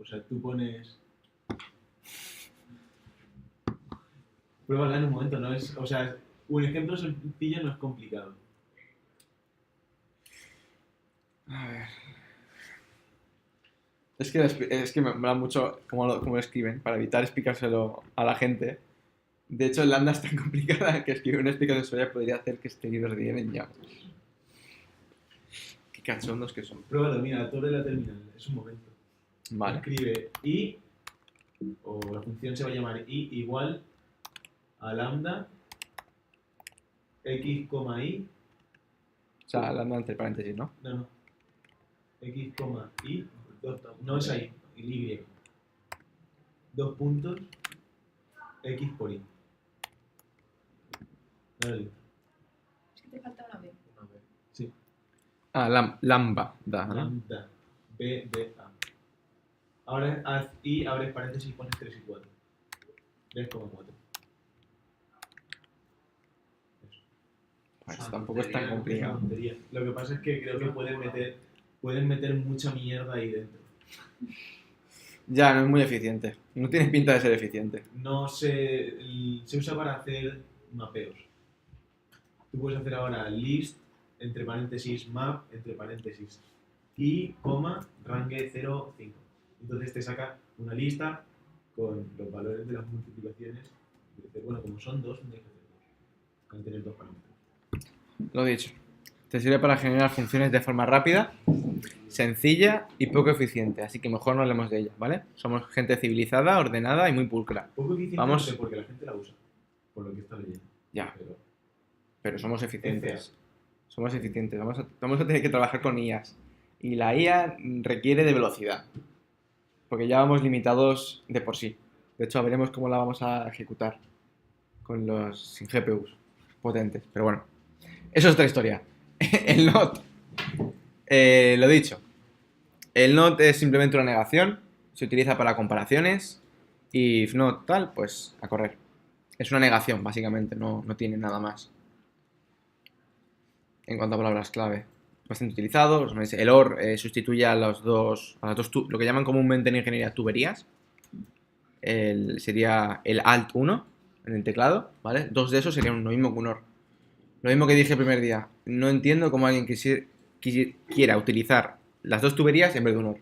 O sea, tú pones... Pruébala en un momento, ¿no? O sea, un ejemplo sencillo no es complicado. A ver. Es que me mola mucho cómo lo escriben, para evitar explicárselo a la gente. De hecho, el lambda es tan complicada que escribir una explicación suya podría hacer que este libro se diera en llamas. Qué cachondos que son. Pruébalo, mira, la torre de la terminal, es un momento. Vale. Escribe i, o la función se va a llamar i igual a lambda x, i. O sea, lambda entre paréntesis, ¿no? No. X, y. No es ahí, y. 2 puntos. X por y. Dale. Es que te falta una B. Sí. Ah, lambda, ¿no? Lambda. B, D, A. Ahora haz y, abres paréntesis y pones 3 y 4. 3,4. Pues tampoco es tan Es una complicado. tontería. Lo que pasa es que creo que pueden meter mucha mierda ahí dentro. Ya, no es muy eficiente. No tiene pinta de ser eficiente. No se usa para hacer mapeos. Tú puedes hacer ahora list, entre paréntesis map, entre paréntesis y, range 0, 5. Entonces te saca una lista con los valores de las multiplicaciones. Bueno, como son 2, tendrás que hacer 2. Van a tener 2 parámetros. Lo dicho. Te sirve para generar funciones de forma rápida, sencilla y poco eficiente. Así que mejor no hablemos de ella, ¿vale? Somos gente civilizada, ordenada y muy pulcra. Poco eficiente Vamos. no sé, porque la gente la usa, por lo que está leyendo. Ya, Pero pero somos eficientes. fea. Somos eficientes. Vamos a tener que trabajar con IAs. Y la IA requiere de velocidad. Porque ya vamos limitados de por sí. De hecho, veremos cómo la vamos a ejecutar con los sin GPUs potentes. Pero bueno, eso es otra historia. El not. Lo dicho. El not es simplemente una negación. Se utiliza para comparaciones. Y if not tal, pues a correr. Es una negación, básicamente. No tiene nada más. En cuanto a palabras clave, bastante utilizado. El OR sustituye a las dos lo que llaman comúnmente en ingeniería tuberías. Sería el Alt 1 en el teclado, ¿vale? Dos de esos serían lo mismo que un OR. Lo mismo que dije el primer día. No entiendo cómo alguien quiera utilizar las dos tuberías en vez de un OR.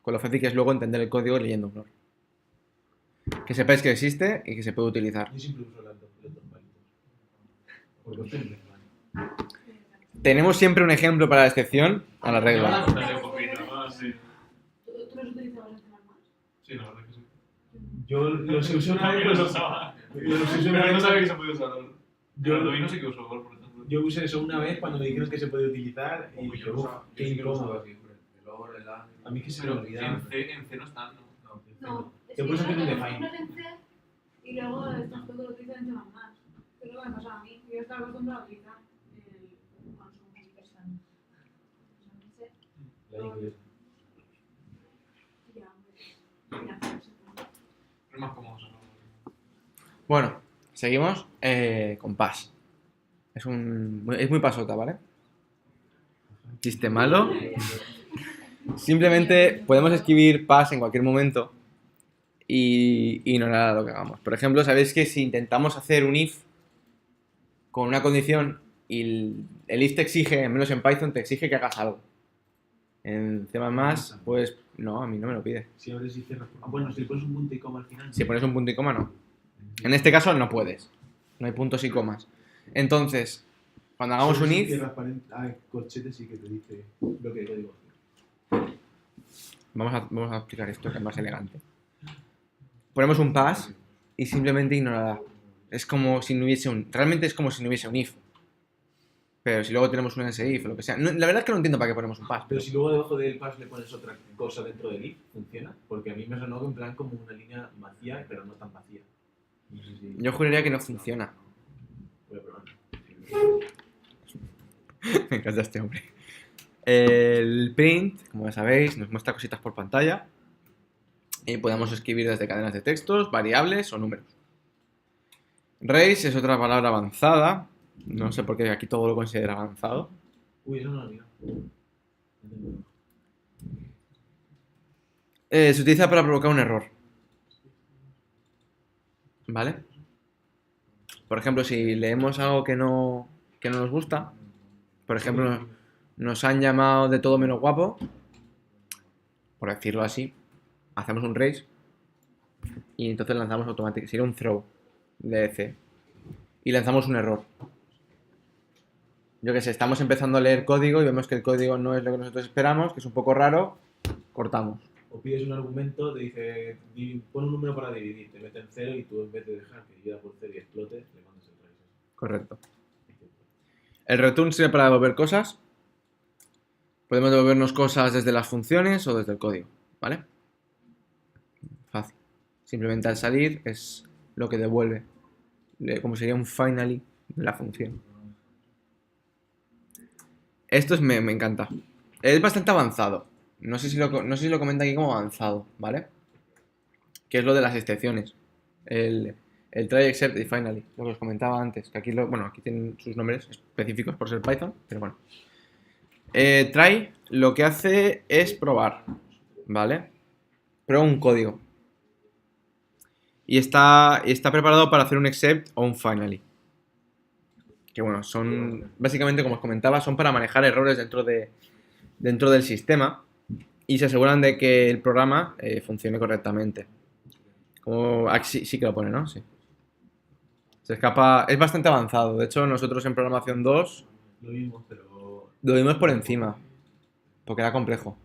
Con lo fácil que es luego entender el código leyendo un OR. Que sepáis que existe y que se puede utilizar. Yo siempre uso los dos palitos. Por costumbre, ¿vale? Tenemos siempre un ejemplo para la excepción a la Me van a regla. contar un poquito, ¿no? Sí. ¿Tú los utilizabas en temas más? Sí, la verdad que sí. Yo los usé Yo una también vez. los usaba. Los usé una Pero no vez. sabía que se podía usar. Yo- Yo Arduino sí que uso Word, por ejemplo. Yo usé eso una vez cuando me dijeron que se podía utilizar y dije, "Uf, qué incómodo". A mí es que se me Pero olvidaba. en C no están, ¿no? No, es Te que puedes hacer un yo define. lo en C y luego estas cosas lo utilizan en temas más. Que es lo que me pasaba a mí. Yo estaba acostumbrada a utilizar el consumo universal. La inglés. Ya, Es más cómodo usarlo. Bueno, seguimos con Pass. Es muy pasota, ¿vale? Chiste malo. Simplemente podemos escribir Pass en cualquier momento y ignorar lo que hagamos. Por ejemplo, sabéis que si intentamos hacer un if con una condición y el if te exige, al menos en Python, te exige que hagas algo. En C++, pues no, a mí no me lo pide. Si abres y cierras. Ah, bueno, si le pones un punto y coma al final. Si pones un punto y coma, no. En este caso no puedes. No hay puntos y comas. Entonces, cuando hagamos Solo un si if, cierras corchetes sí que te dice lo que código. vamos a explicar esto que es más elegante. Ponemos un pass y simplemente ignorará. Es como si no hubiese realmente es como si no hubiese un if. Pero si luego tenemos un else if o lo que sea. La verdad es que no entiendo para qué ponemos un pass. Pero si luego debajo del pass le pones otra cosa dentro del if, ¿funciona? Porque a mí me sonó en plan como una línea vacía, pero no tan vacía. No sé si... Yo juraría que no funciona. Voy a probar. Me encanta este hombre. El print, como ya sabéis, nos muestra cositas por pantalla. Y podemos escribir desde cadenas de textos, variables o números. Race es otra palabra avanzada. No sé por qué aquí todo lo considera avanzado. Uy, eso no lo mira. Se utiliza para provocar un error. ¿Vale? Por ejemplo, si leemos algo que no nos gusta, por ejemplo, nos han llamado de todo menos guapo, por decirlo así, hacemos un raise y entonces lanzamos automáticamente, sería un throw de C y lanzamos un error. Yo que sé, estamos empezando a leer código y vemos que el código no es lo que nosotros esperamos, que es un poco raro, cortamos. O pides un argumento, te dice, pon un número para dividir, te mete en 0 y tú en vez de dejar que divida por 0 y explote, le mandas el raíz. Correcto. El return sirve para devolver cosas. Podemos devolvernos cosas desde las funciones o desde el código, ¿vale? Fácil. Simplemente al salir es lo que devuelve, como sería un finally de la función. Esto me encanta. Es bastante avanzado. No sé si lo comenta aquí como avanzado, ¿vale? Que es lo de las excepciones. El try, except y finally. Lo que os comentaba antes. Que aquí, aquí tienen sus nombres específicos por ser Python, pero bueno. Try lo que hace es probar, ¿vale? Prueba un código. Y está preparado para hacer un except o un finally. Que bueno, son básicamente, como os comentaba, son para manejar errores dentro del sistema y se aseguran de que el programa funcione correctamente. Como aquí sí que lo pone, ¿no? Sí. Se escapa, es bastante avanzado. De hecho, nosotros en programación 2 Lo mismo, pero... lo vimos por encima, porque era complejo.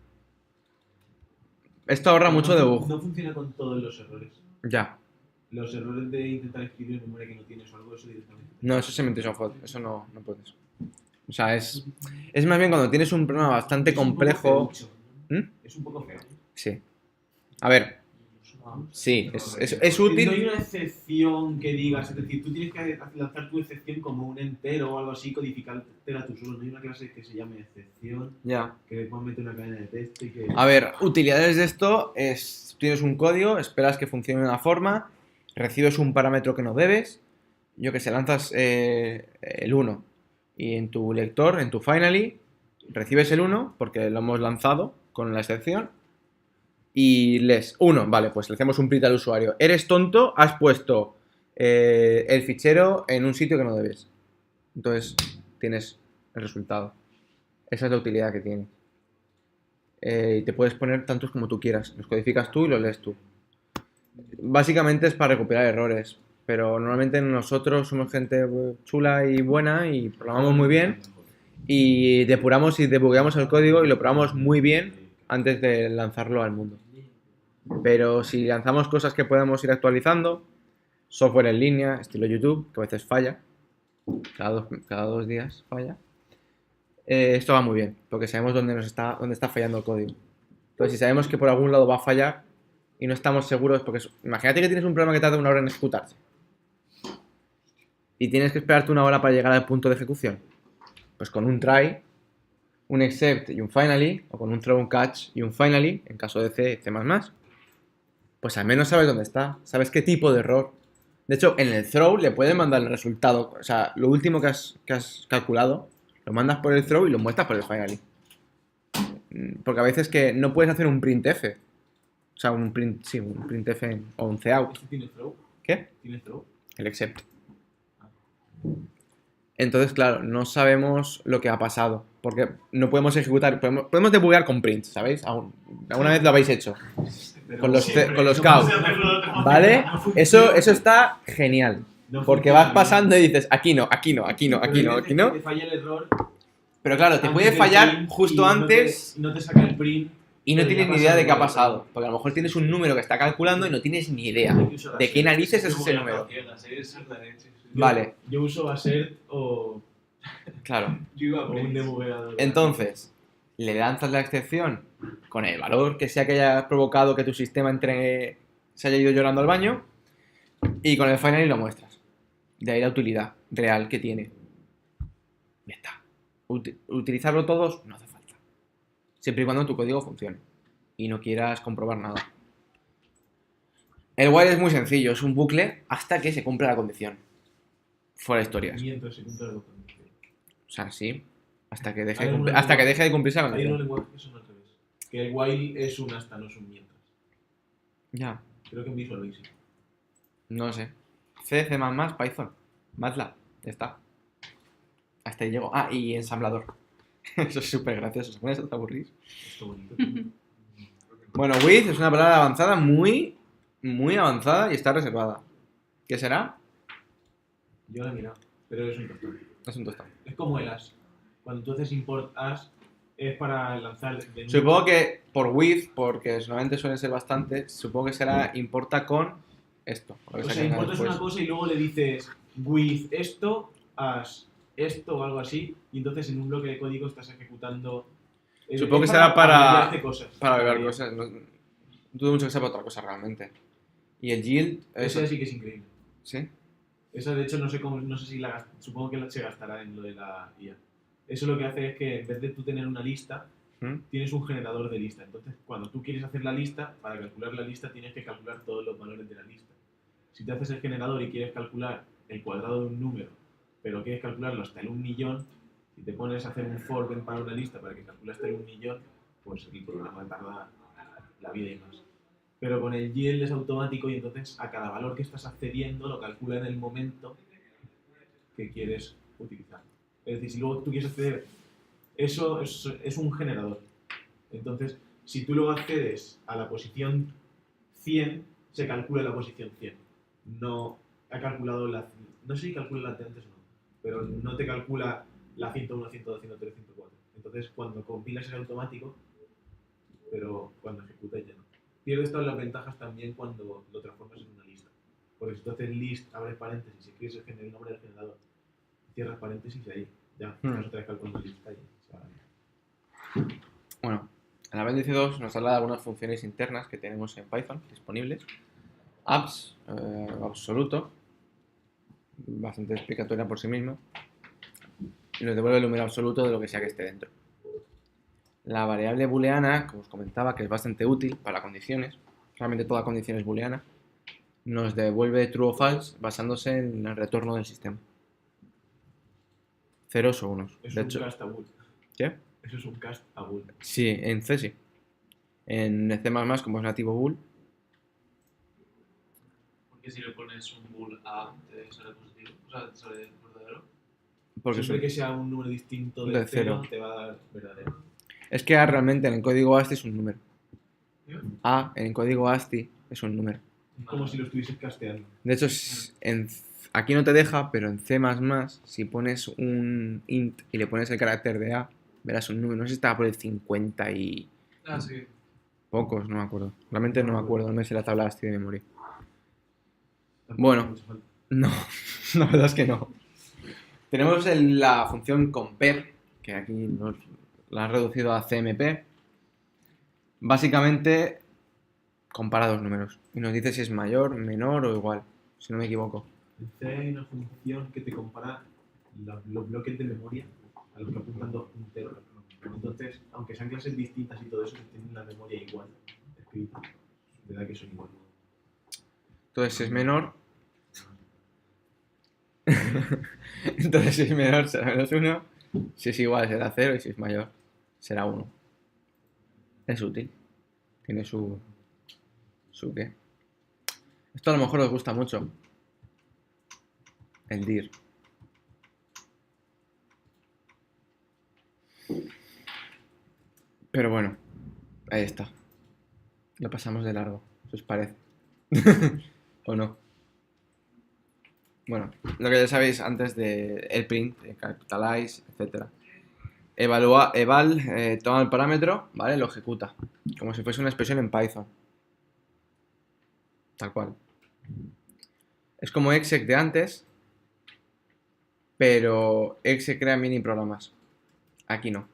Esto ahorra mucho de bug. No funciona con todos los errores. Ya. Los errores de intentar escribir un número que no tienes o algo, eso directamente. No, eso es cementation fault. Eso no puedes. O sea, es más bien cuando tienes un problema bastante Es un poco complejo. feucho. ¿Mm? Es un poco feo. Sí. A ver. Sí, es útil. No hay una excepción que digas, es decir, tú tienes que lanzar tu excepción como un entero o algo así, codificártela tú solo. No hay una clase que se llame excepción, Ya. que le puedas meter una cadena de texto y que... A ver, utilidades de esto es, tienes un código, esperas que funcione de una forma, recibes un parámetro que no debes, yo que sé, lanzas el 1 y en tu lector, en tu finally, recibes el 1 porque lo hemos lanzado con la excepción y lees 1, vale, pues le hacemos un print al usuario. Eres tonto, has puesto el fichero en un sitio que no debes. Entonces tienes el resultado. Esa es la utilidad que tiene. Y te puedes poner tantos como tú quieras. Los codificas tú y los lees tú. Básicamente es para recuperar errores, pero normalmente nosotros somos gente chula y buena y programamos muy bien y depuramos y debugueamos el código y lo probamos muy bien antes de lanzarlo al mundo. Pero si lanzamos cosas que podemos ir actualizando, software en línea, estilo YouTube, que a veces falla, cada dos días falla, esto va muy bien, porque sabemos dónde está fallando el código. Entonces, si sabemos que por algún lado va a fallar y no estamos seguros, porque imagínate que tienes un problema que tarda una hora en ejecutarse y tienes que esperarte una hora para llegar al punto de ejecución. Pues con un try, un except y un finally, o con un throw, un catch y un finally, en caso de C, C++, pues al menos sabes dónde está, sabes qué tipo de error. De hecho, en el throw le puedes mandar el resultado, o sea, lo último que has calculado, lo mandas por el throw y lo muestras por el finally. Porque a veces que no puedes hacer un printf, o sea, un printf o un cout. ¿Tiene throw? ¿Qué? ¿Tiene throw? El except. Entonces, claro, no sabemos lo que ha pasado, porque no podemos ejecutar, podemos debugar con print, ¿sabéis? ¿Alguna vez lo habéis hecho? Con los cout, ¿vale? Eso está genial, porque vas pasando y dices, aquí no, aquí no, aquí no, aquí no, aquí no. Te falla el error. Pero claro, te antes puede del fallar print justo y antes no te saca el print. y no pero tienes ya ni idea de qué ha pasa pasado, porque a lo mejor tienes un número que está calculando y no tienes ni idea de qué narices es ese número. Vale, Yo uso assert o claro. un debugueador. Entonces, le lanzas la excepción con el valor que sea que haya provocado que tu sistema se haya ido llorando al baño y con el final lo muestras. De ahí la utilidad real que tiene. Ya está. Utilizarlo todos no hace falta. Siempre y cuando tu código funcione y no quieras comprobar nada. El while es muy sencillo, es un bucle hasta que se cumpla la condición. Fuera historias. Mientras se cumpla la condición. O sea, sí. Hasta que deje, Hay un hasta que lenguaje- deje de cumplirse la Hay condición. unos lenguajes que son al revés. Que el while es un hasta, no es un mientras. Ya. Creo que en Visual Basic. No sé. C, C++, Python, MATLAB, ya está. Hasta ahí llego. Ah, y ensamblador. Eso es súper gracioso. ¿Se eso te aburrís? Esto bonito. Bueno, with es una palabra avanzada, muy, muy avanzada y está reservada. ¿Qué será? Yo la he mirado, pero es un tostón. Es un tostón. Es como el as. Cuando tú haces import as, es para lanzar de nuevo. Supongo que por with, porque normalmente suele ser bastante, supongo que será importa con esto. O sea, importas una cosa y luego le dices with esto, as esto o algo así, y entonces en un bloque de código estás ejecutando. Supongo que es será para abreviarte cosas. Para ver cosas. No, dudo mucho que sea para otra cosa realmente. Y el yield. Esa sí que es increíble. ¿Sí? Esa de hecho no sé cómo, no sé si supongo que se gastará en lo de la IA. Eso lo que hace es que en vez de tú tener una lista, ¿Mm? tienes un generador de lista. Entonces, cuando tú quieres hacer la lista, para calcular la lista tienes que calcular todos los valores de la lista. Si te haces el generador y quieres calcular el cuadrado de un número, pero quieres calcularlo hasta el 1.000.000, si te pones a hacer un for para una lista para que calcule hasta el 1.000.000, pues el programa tarda la vida y más. Pero con el yield es automático y entonces a cada valor que estás accediendo lo calcula en el momento que quieres utilizar. Es decir, si luego tú quieres acceder, eso es un generador. Entonces, si tú luego accedes a la posición 100, se calcula la posición 100. No ha calculado no sé si calcula la de antes o no, pero no te calcula la 101, 102, 103, 104. Entonces, cuando compilas es automático, pero cuando ejecutas ya no. Pierdes todas las ventajas también cuando lo transformas en una lista. Porque si tú haces list, abres paréntesis, si escribes el nombre del generador, cierras paréntesis y ahí ya estás otra vez calculando lista y se va a ir. Bueno, en la apéndice 2 nos habla de algunas funciones internas que tenemos en Python disponibles. Apps, absoluto, bastante explicatoria por sí mismo. Y nos devuelve el número absoluto de lo que sea que esté dentro. La variable booleana, como os comentaba, que es bastante útil para condiciones, realmente toda condición es booleana, nos devuelve true o false basándose en el retorno del sistema. Ceros o unos. Es De un hecho, cast a bool. ¿qué? Eso es un cast a bool. Sí, en C sí. En C++, como es nativo bool, Porque si le pones un bool A, te sale positivo, o sea, te sale verdadero. porque Siempre que sea un número distinto de de 0, cero. te va a dar verdadero. es que A realmente en el código ASCII es un número. ¿Eh? A en el código ASCII es un número. Como si lo estuvieses casteando. De hecho, aquí no te deja, pero en C++, si pones un int y le pones el carácter de A, verás un número. No sé si estaba por el 50 y Ah, sí. pocos, no me acuerdo. Realmente no me acuerdo, no me sé la tabla así de memoria. Tampoco Bueno. hace mucha falta. No, la verdad es que no. Tenemos la función compare, que aquí nos la han reducido a CMP. Básicamente compara dos números y nos dice si es mayor, menor o igual, si no me equivoco. En C hay una función que te compara los bloques de memoria a los que apuntan dos punteros. Entonces, aunque sean clases distintas y todo eso, tienen la memoria igual escrita. De verdad que son igual. Entonces, si es menor, entonces si es menor será menos 1, si es igual será 0 y si es mayor será 1. Es útil. Tiene su qué. Esto a lo mejor os gusta mucho. El dir. Pero bueno, ahí está. Lo pasamos de largo, si os parece. ¿O no? Bueno, lo que ya sabéis antes de el print, capitalize, etc. Toma el parámetro, ¿vale? Lo ejecuta. Como si fuese una expresión en Python. Tal cual. Es como exec de antes, pero exec crea mini programas. Aquí no.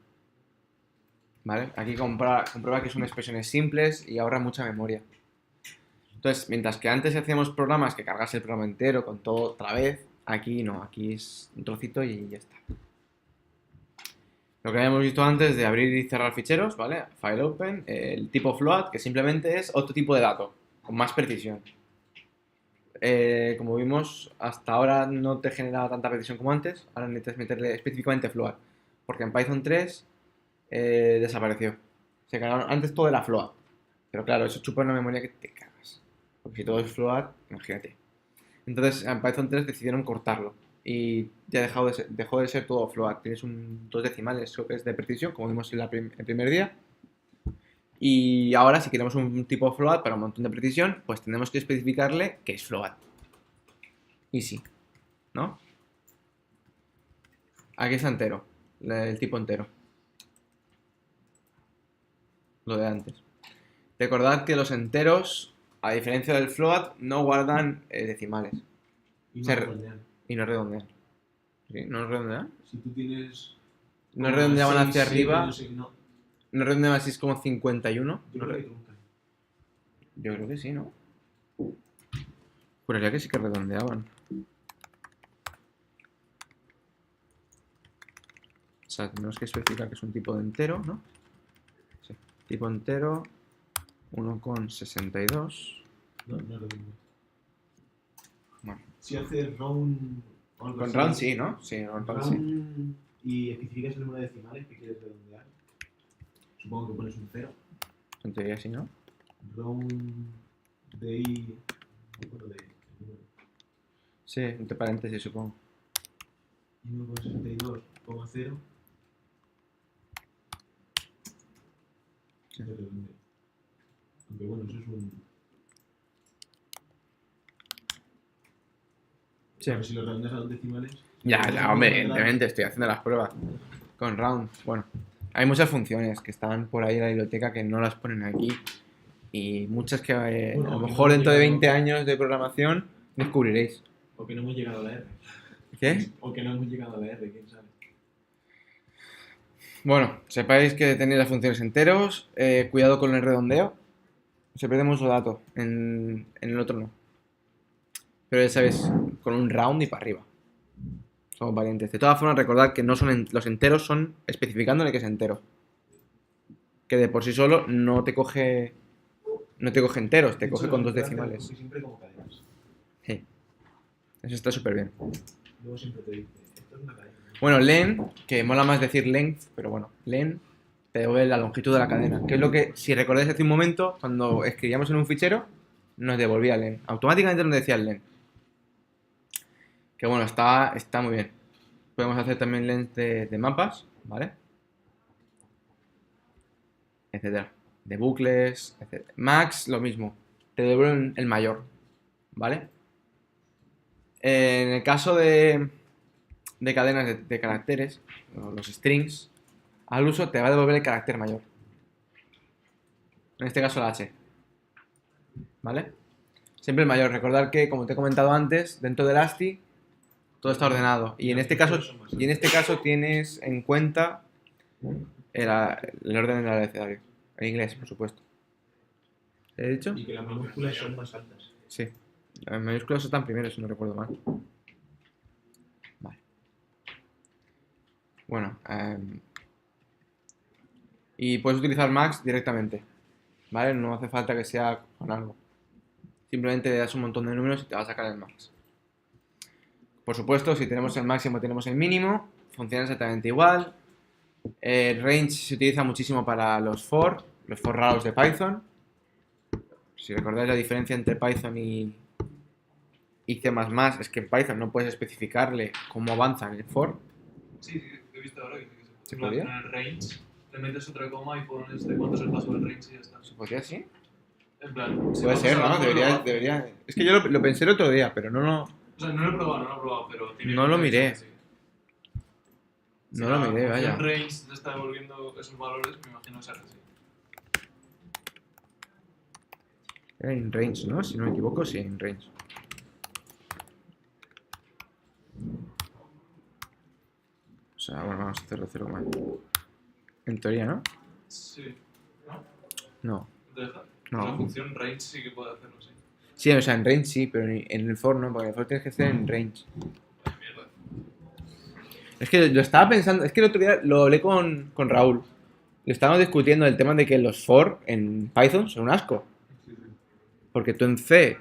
¿Vale? Aquí comprueba que son expresiones simples y ahorra mucha memoria. Entonces, mientras que antes hacíamos programas que cargase el programa entero con todo otra vez, aquí no, aquí es un trocito y ya está. Lo que habíamos visto antes de abrir y cerrar ficheros, ¿vale? File open, el tipo float, que simplemente es otro tipo de dato, con más precisión. Como vimos, hasta ahora no te generaba tanta precisión como antes, ahora necesitas meterle específicamente float, porque en Python 3 desapareció. Se cargaron, antes todo era float, pero claro, eso chupa una memoria que te cagas. Porque si todo es float, imagínate. Entonces en Python 3 decidieron cortarlo y ya dejó de ser todo float. Tienes dos decimales, eso que es de precisión, como vimos en el primer día. Y ahora si queremos un tipo float para un montón de precisión, pues tenemos que especificarle que es float. Y sí, ¿no? Aquí está entero, el tipo entero. Lo de antes. Recordad que los enteros, a diferencia del float, no guardan decimales. Y no Se- redondean. Y no redondean. ¿Sí? ¿No redondean? Si tú tienes. No redondeaban hacia 6, 7, arriba. No, sé, no. No redondeaban así como 51. Yo creo que truncan. Yo creo que sí, ¿no? Juraría que sí que redondeaban. O sea, tenemos que especificar que es un tipo de entero, ¿no? Sí. Tipo entero, 1,62. No, no redondea. Bueno. Si haces round. o algo Con así, round sí, ¿no? Sí, con round sí. round y especificas el número de decimales que quieres redondear. Supongo que pones un 0. En teoría sí, ¿no? Round de i. Bueno, de Sí, entre paréntesis supongo. 1,62,0. Sí. Se redondea. Aunque bueno, eso es un. Sí. Pero si lo redondeas a dos decimales. Ya, hombre, evidentemente, estoy haciendo las pruebas con round. Bueno, hay muchas funciones que están por ahí en la biblioteca que no las ponen aquí. Y muchas que Bueno, a lo que mejor no dentro de llegado- 20 años de programación descubriréis. O que no hemos llegado a la R. ¿Qué? O que no hemos llegado a la R, quién sabe. Bueno, sepáis que tenéis las funciones enteros. Cuidado con el redondeo. Se pierde mucho dato. En el otro no. Pero ya sabéis, con un round y para arriba. Somos valientes. De todas formas, recordad que no son los enteros son especificándole que es entero. Que de por sí solo no te coge enteros, te coge con dos decimales. Coge siempre como cadenas. Sí. Eso está súper bien. Luego siempre te dice, esto es una cadena. Bueno, len, que mola más decir length, pero bueno, len te devuelve la longitud de la cadena. Que es lo que, si recordáis hace un momento, cuando escribíamos en un fichero, nos devolvía len. Automáticamente nos decía el len. Que bueno, está muy bien. Podemos hacer también lens de mapas, ¿vale? Etcétera. De bucles, etcétera. Max, lo mismo. Te devuelven el mayor. ¿vale? En el caso de cadenas de caracteres, o los strings, al uso te va a devolver el carácter mayor. En este caso la H. ¿Vale? Siempre el mayor. Recordad que, como te he comentado antes, dentro del ASCII todo está ordenado. Y en este caso tienes en cuenta el orden del abecedario. En inglés, por supuesto. ¿He dicho? Y que las minúsculas son más altas. Sí. Las mayúsculas están primero, si no recuerdo mal. Vale. Bueno, y puedes utilizar max directamente, ¿vale? No hace falta que sea con algo. Simplemente le das un montón de números y te va a sacar el max. Por supuesto, si tenemos el máximo, tenemos el mínimo. Funciona exactamente igual. El range se utiliza muchísimo para los for raros de Python. Si recordáis la diferencia entre Python y C++, es que en Python no puedes especificarle cómo avanza en el for. Sí, he visto ahora que ¿Se podía? En el range le metes otra coma y pones de cuánto es el paso del range y ya está. ¿Se podía así? En plan, si Puede vamos ser, ¿no? abajo, Debería. Es que yo lo pensé el otro día, pero no O sea, no lo he probado, pero tiene No lo pinta de miré. que sí. Si lo miré, la vaya. función range te está devolviendo esos valores, me imagino que será así. Era in range, ¿no? Si no me equivoco, sí, in range. O sea, bueno, vamos a hacerlo 0, en teoría, ¿no? Sí. No. ¿Te deja? No. La función range sí que puede hacerlo, sí. Sí, o sea, en range sí, pero en el for no, porque en el for tienes que hacer en range. Ay, mierda. Es que lo estaba pensando, es que el otro día lo hablé con Raúl. Le estábamos discutiendo el tema de que los for en Python son un asco. Porque tú en C.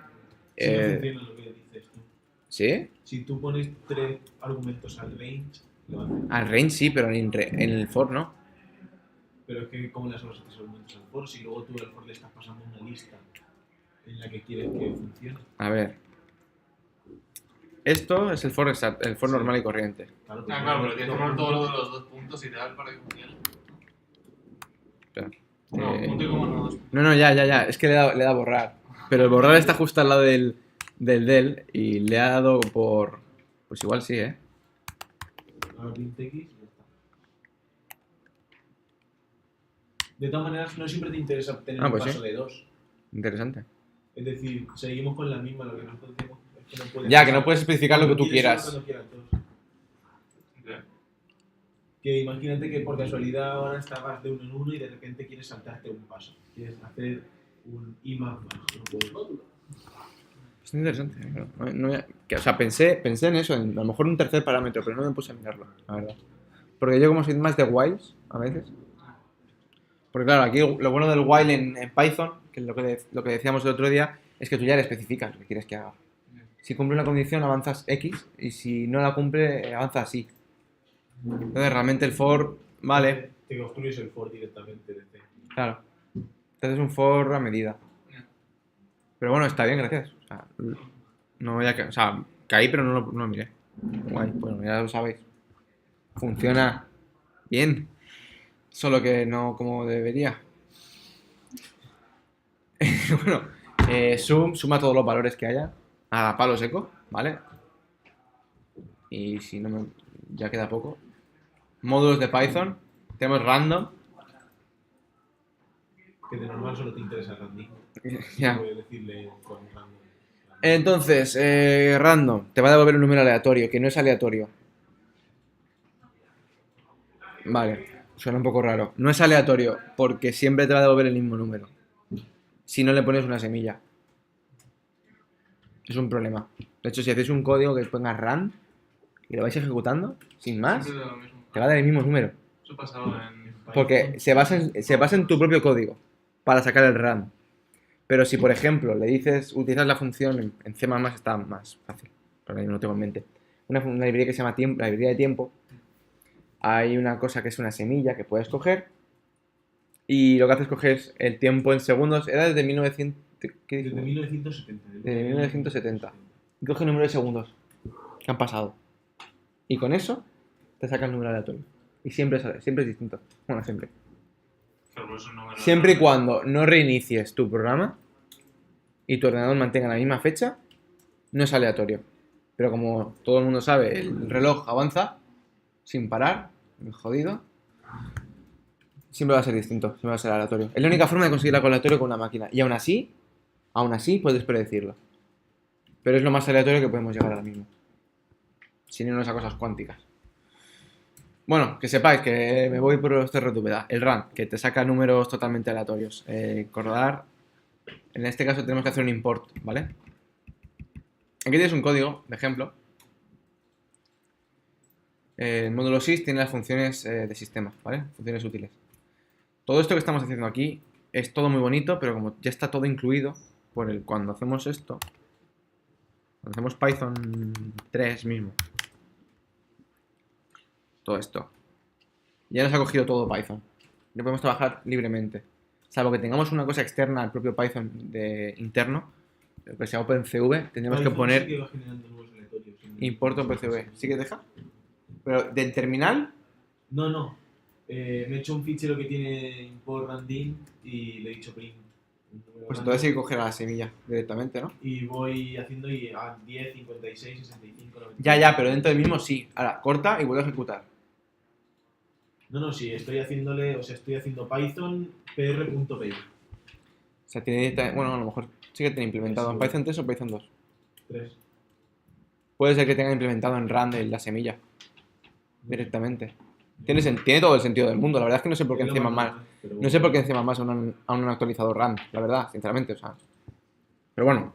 Sí, no funciona lo que dices tú. ¿Sí? Si tú pones 3 argumentos al range, lo hace. Al range sí, pero en el for no. Pero es que, ¿cómo le das los 3 argumentos al for? Si luego tú al for le estás pasando una lista en la que quieres que funcione. A ver. Esto es el for exacto, el for Sí. normal y corriente. Claro, Claro, pero tienes que poner todo lo de los 2 puntos y tal para que funcione. Espera. No, punto y coma no, 2 No, ya. Es que le he dado a borrar. Pero el borrar está justo al lado del del y le ha dado por. Pues igual sí, ¿eh? Ahora print X y ya está. De todas maneras, no siempre te interesa obtener Ah, un pues paso sí. de 2. Interesante. Es decir, seguimos con la misma, lo que nosotros decimos es que no puedes. Ya, que no puedes especificar lo que Cuando tú quieres quieras. uno, cuando quieras dos. Ya. Que imagínate que por casualidad ahora estabas de uno en uno y de repente quieres saltarte un paso. Quieres hacer un IMAP más. No puedes. Es interesante. O sea, pensé en eso, en a lo mejor un tercer parámetro, pero no me puse a mirarlo, la verdad. Porque yo, como soy más de whiles, a veces. Porque claro, aquí lo bueno del while en Python, que es lo que decíamos el otro día, es que tú ya le especificas lo que quieres que haga. Si cumple una condición, avanzas X, y si no la cumple, avanzas Y. Entonces, realmente el for, vale, Te construyes el for directamente desde. claro. Entonces es un for a medida. Pero bueno, está bien, gracias. O sea, no voy a... O sea, caí, pero no lo miré. Guay, bueno, ya lo sabéis. Funciona bien. Solo que no como debería. Bueno, suma todos los valores que haya a palo seco, ¿vale? Y si no me... ya queda poco. Módulos de Python. Tenemos random. Que de normal solo te interesa random. Ya. Voy a decirle con random. Entonces, random. Te va a devolver un número aleatorio, que no es aleatorio. Vale, suena un poco raro. No es aleatorio, porque siempre te va a devolver el mismo número. Si no le pones una semilla. Es un problema. De hecho, si hacéis un código que ponga run y lo vais ejecutando, sin más, Siempre da lo mismo. te va a dar el mismo número. Eso pasaba en. Porque se basa en tu propio código para sacar el run. Pero si, por ejemplo, le dices, utilizas la función en C++, está más fácil. Pero ahí no lo tengo en mente. Una librería que se llama la librería de tiempo. Hay una cosa que es una semilla que puedes coger. Y lo que haces es coger el tiempo en segundos. Era desde 1900. ¿Qué Desde dijo? 1970. Desde 1970. Y coge el número de segundos que han pasado. Y con eso te saca el número aleatorio. Y siempre es distinto. Bueno, siempre. Claro, por eso no me lo- Siempre y cuando no reinicies tu programa y tu ordenador mantenga la misma fecha, no es aleatorio. Pero como todo el mundo sabe, el reloj avanza sin parar, jodido. Siempre va a ser distinto, siempre va a ser aleatorio. Es la única forma de conseguir algo aleatorio con una máquina. Y aún así puedes predecirlo. Pero es lo más aleatorio que podemos llegar ahora mismo. Sin irnos a cosas cuánticas. Bueno, que sepáis que me voy por los cerros de Úbeda. El RAM, que te saca números totalmente aleatorios. Recordar, en este caso tenemos que hacer un import, ¿vale? Aquí tienes un código de ejemplo. El módulo sys tiene las funciones de sistema, ¿vale? Funciones útiles. Todo esto que estamos haciendo aquí es todo muy bonito, pero como ya está todo incluido, cuando hacemos esto, cuando hacemos Python 3 mismo, todo esto, ya nos ha cogido todo Python. Ya podemos trabajar libremente. Salvo que tengamos una cosa externa al propio Python interno, lo que sea OpenCV, tendríamos que Python poner sí que va generando nuevos aleatorios. import OpenCV. ¿Sí que deja? Pero del terminal, No. Me he hecho un fichero que tiene import random y le he dicho print. pues entonces hay que coger a la semilla directamente, ¿no? Y voy haciendo a 10, 56, 65, 90. Ya, pero dentro del mismo sí. Ahora, corta y vuelve a ejecutar. No, sí, estoy haciendo Python pr.py. O sea, bueno, a lo mejor sí que tiene implementado en Python 3 o Python 2. 3. Puede ser que tenga implementado en RAM la semilla directamente. Tiene todo el sentido del mundo. La verdad es que no sé por qué en C++. No sé por qué en C++ aún no han actualizado RAM, la verdad, sinceramente. O sea. Pero bueno,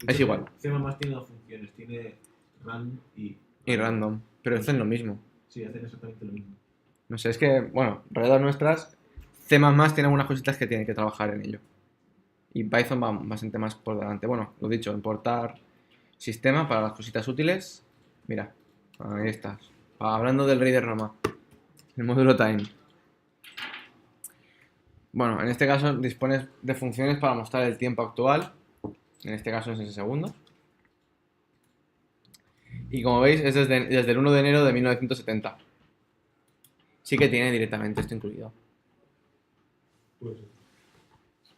es igual. C++ tiene dos funciones, tiene run y random. Pero hacen lo mismo. Sí, hacen exactamente lo mismo. No sé, es que, bueno, alrededor nuestras, C++ tiene algunas cositas que tienen que trabajar en ello. Y Python va bastante más por delante. Bueno, lo dicho, importar sistema para las cositas útiles. Mira, ahí estás. Hablando del rey de Roma. El módulo time. Bueno, en este caso dispones de funciones para mostrar el tiempo actual. En este caso es ese segundo. Y como veis es desde el 1 de enero de 1970. Sí que tiene directamente esto incluido. Pues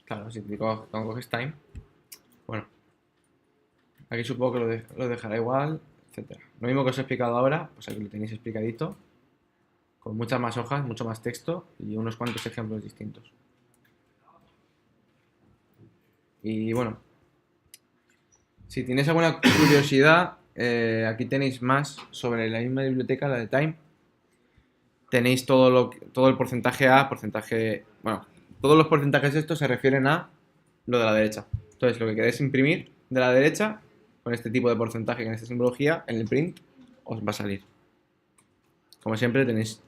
Claro, si cuando coges time. Bueno. Aquí supongo que lo dejará igual, etcétera. Lo mismo que os he explicado ahora, pues aquí lo tenéis explicadito. Con muchas más hojas, mucho más texto y unos cuantos ejemplos distintos. Y bueno, si tenéis alguna curiosidad, aquí tenéis más sobre la misma biblioteca, la de Time. Tenéis todo el porcentaje A, bueno, todos los porcentajes estos se refieren a lo de la derecha. Entonces, lo que queréis imprimir de la derecha, con este tipo de porcentaje, con esta simbología, en el print, os va a salir. Como siempre,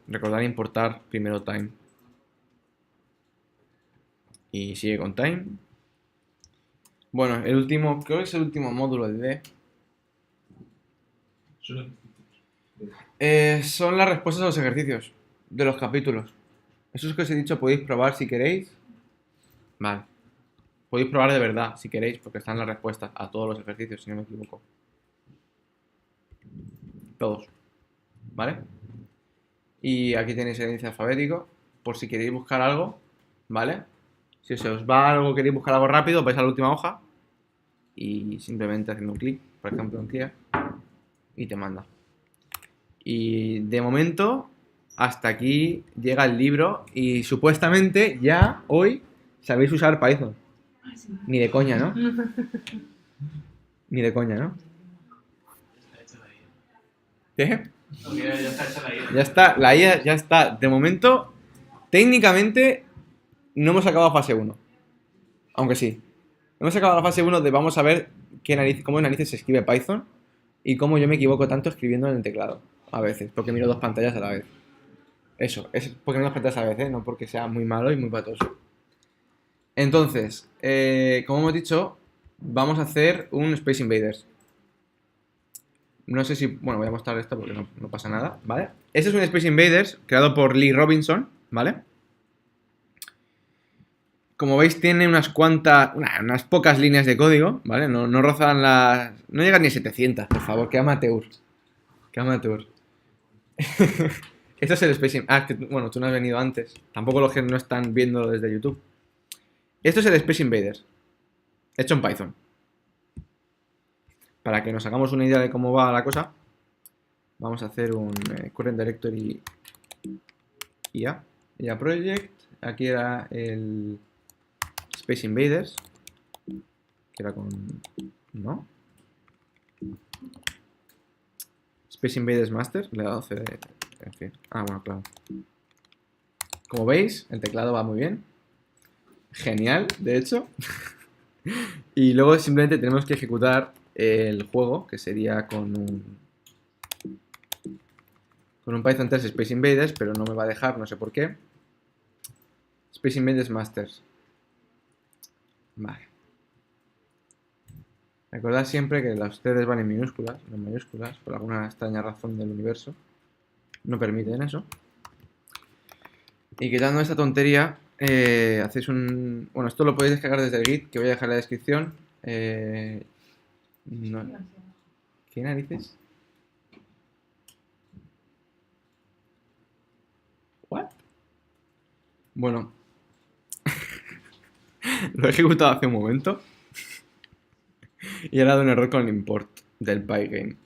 recordar importar primero time. Y sigue con time. Bueno, creo que es el último módulo de son las respuestas a los ejercicios de los capítulos. Esos que os he dicho podéis probar si queréis. Vale. Podéis probar de verdad si queréis, porque están las respuestas a todos los ejercicios, si no me equivoco. Todos. ¿Vale? Y aquí tenéis el índice alfabético, por si queréis buscar algo, ¿vale? Si se os va algo, queréis buscar algo rápido, vais a la última hoja y simplemente haciendo un clic, por ejemplo en clear, y te manda. Y de momento, hasta aquí llega el libro y supuestamente ya hoy sabéis usar Python. Ni de coña, ¿no? Ni de coña, ¿no? ¿Qué? Ya está hecha la IA. Ya está, la IA ya está. De momento, técnicamente, no hemos acabado fase 1. Aunque sí. Hemos acabado la fase 1 de vamos a ver cómo narices se escribe Python y cómo yo me equivoco tanto escribiendo en el teclado. A veces, porque miro dos pantallas a la vez. Eso, es porque miro dos pantallas a la vez, ¿eh? No porque sea muy malo y muy patoso. Entonces, como hemos dicho, vamos a hacer un Space Invaders. No sé si... Bueno, voy a mostrar esto porque no pasa nada, ¿vale? Este es un Space Invaders creado por Lee Robinson, ¿vale? Como veis tiene unas pocas líneas de código, ¿vale? No rozan las... No llegan ni a 700, por favor, qué amateur. Qué amateur. Esto es el Space Invaders. Bueno, tú no has venido antes. Tampoco los que no están viendo desde YouTube. Esto es el Space Invaders. Hecho en Python. para que nos hagamos una idea de cómo va la cosa, vamos a hacer un current directory IA project. Aquí era el Space Invaders, que era con... ¿no? Space Invaders Master, le he dado CD, en fin. Ah, bueno, claro. Como veis, el teclado va muy bien. Genial, de hecho. Y luego simplemente tenemos que ejecutar el juego, que sería con un Python 3 Space Invaders, pero no me va a dejar, no sé por qué. Space Invaders Masters. Vale. Recordad siempre que las ustedes van en minúsculas, no en mayúsculas, por alguna extraña razón del universo. No permiten eso. Y quitando esta tontería, hacéis un... Bueno, esto lo podéis descargar desde el Git, que voy a dejar en la descripción. No. ¿Qué narices? ¿What? Bueno. Lo he ejecutado hace un momento. Y he dado un error con el import del Pygame.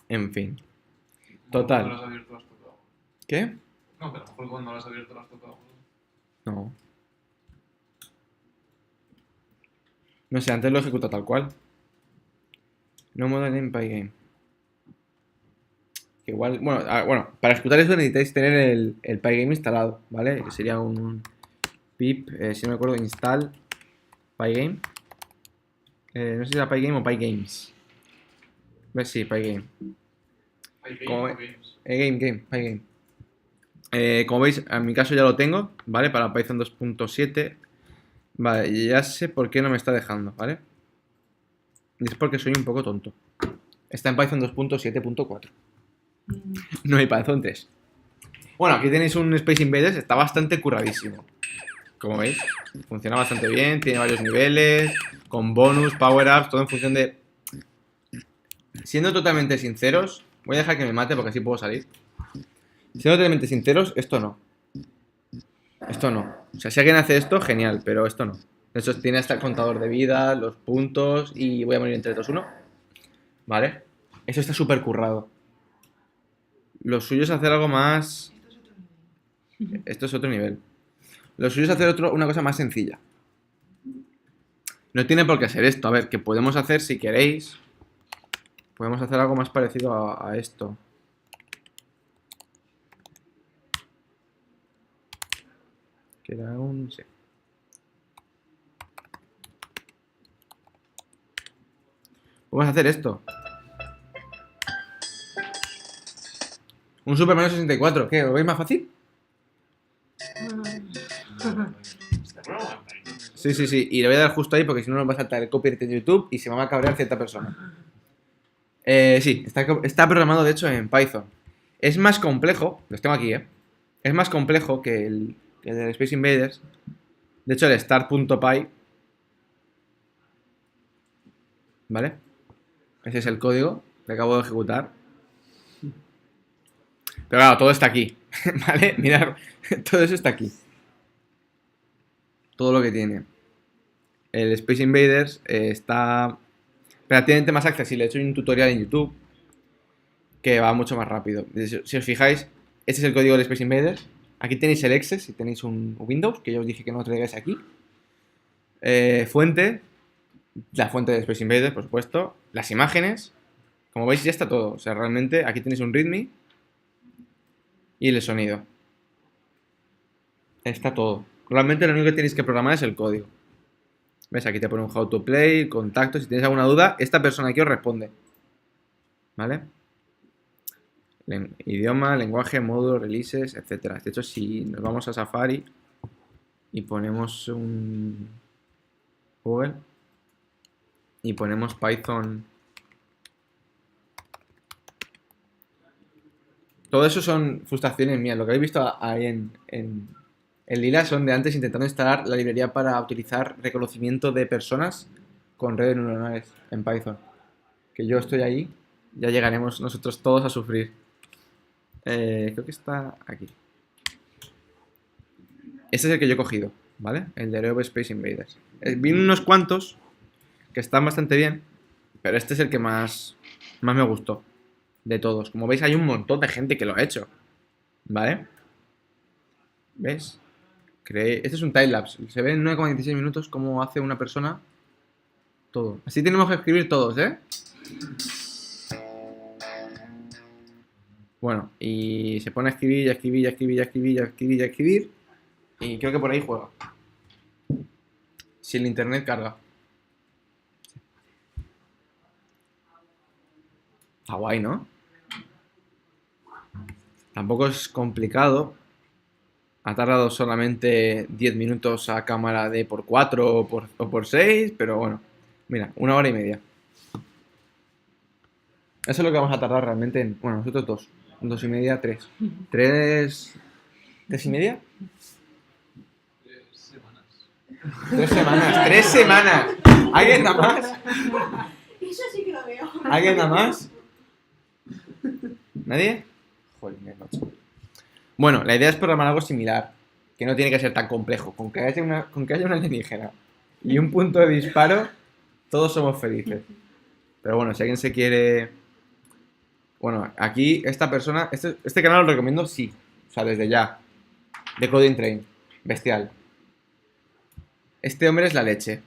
En fin. Total. Cuando lo has abierto lo has tocado. ¿Qué? No, pero a lo mejor cuando lo has abierto lo has tocado. No. No sé, antes lo ejecuto tal cual. No model en Pygame. Que igual, bueno, para ejecutar eso necesitáis tener el Pygame instalado, ¿vale? Que sería un pip, si no me acuerdo, install Pygame. No sé si era Pygame o Pygames. ¿Ves? Sí, Pygame. Como Pygame. Como veis, en mi caso ya lo tengo, ¿vale? Para Python 2.7. Vale, y ya sé por qué no me está dejando, ¿vale? Y es porque soy un poco tonto. Está en Python 2.7.4. No hay Python 3. Bueno, aquí tenéis un Space Invaders, está bastante curradísimo. Como veis, funciona bastante bien, tiene varios niveles, con bonus, power-ups, todo en función de... Siendo totalmente sinceros, voy a dejar que me mate porque así puedo salir. Siendo totalmente sinceros, esto no. Esto no. O sea, si alguien hace esto, genial, pero esto no. De hecho, tiene hasta el contador de vida, los puntos y voy a morir en 3, 2, 1. ¿Vale? Eso está súper currado. Lo suyo es hacer algo más... Esto es otro nivel. Lo suyo es hacer una cosa más sencilla. No tiene por qué ser esto. A ver, que podemos hacer, si queréis... Podemos hacer algo más parecido a esto. Que era un... Sí. Podemos hacer esto. Un Superman 64. ¿Qué? ¿Lo veis más fácil? Sí, sí, sí. Y le voy a dar justo ahí porque si no nos va a saltar el copyright de YouTube y se me va a cabrear cierta persona. Sí, está programado de hecho en Python. Es más complejo, los tengo aquí, es más complejo que el de Space Invaders. De hecho, el start.py, ¿vale? Ese es el código que acabo de ejecutar. Pero claro, todo está aquí, ¿vale? Mirad, todo eso está aquí. Todo lo que tiene. El Space Invaders está relativamente más accesible. De hecho, hay un tutorial en YouTube que va mucho más rápido. Si os fijáis, este es el código del Space Invaders. Aquí tenéis el exe, si tenéis un Windows, que ya os dije que no traigáis aquí. Fuente, la fuente de Space Invaders, por supuesto. Las imágenes, como veis ya está todo. O sea, realmente aquí tenéis un readme y el sonido. Está todo. Realmente lo único que tenéis que programar es el código. ¿Ves? Aquí te pone un how to play, contacto. Si tienes alguna duda, esta persona aquí os responde. ¿Vale? Idioma, lenguaje, módulo, releases, etc. De hecho, si nos vamos a Safari y ponemos un Google y ponemos Python, todo eso son frustraciones mías. Lo que habéis visto ahí en lila son de antes intentando instalar la librería para utilizar reconocimiento de personas con redes neuronales en Python. Que yo estoy ahí, ya llegaremos nosotros todos a sufrir. Creo que está aquí. Este es el que yo he cogido, ¿vale? El de Aerobe Space Invaders. Vi unos cuantos que están bastante bien, Pero este es el que más me gustó de todos. Como veis, hay un montón de gente que lo ha hecho. ¿Vale? ¿Ves? Este es un timelapse. Se ve en 9,16 minutos cómo hace una persona todo. Así tenemos que escribir todos, ¿eh? Bueno, y se pone a escribir, y a escribir, y a escribir, y a escribir, y a escribir, y a escribir. Y creo que por ahí juega. Si el internet carga. Está guay, ¿no? Tampoco es complicado. Ha tardado solamente 10 minutos a cámara de por 4 o por 6, pero bueno. Mira, 1 hora y media. Eso es lo que vamos a tardar realmente en... Bueno, nosotros 2. 2 y media, 3. 3... ¿3 y media? 3 semanas. 3 semanas. 3 semanas. ¿Alguien nada más? Eso sí que lo veo. ¿Alguien nada más? ¿Nadie? Joder, macho. Bueno, la idea es programar algo similar, que no tiene que ser tan complejo. Con que haya una alienígena y un punto de disparo, todos somos felices. Pero bueno, si alguien se quiere... Bueno, aquí esta persona... Este canal lo recomiendo, sí. O sea, desde ya. The Coding Train. Bestial. Este hombre es la leche.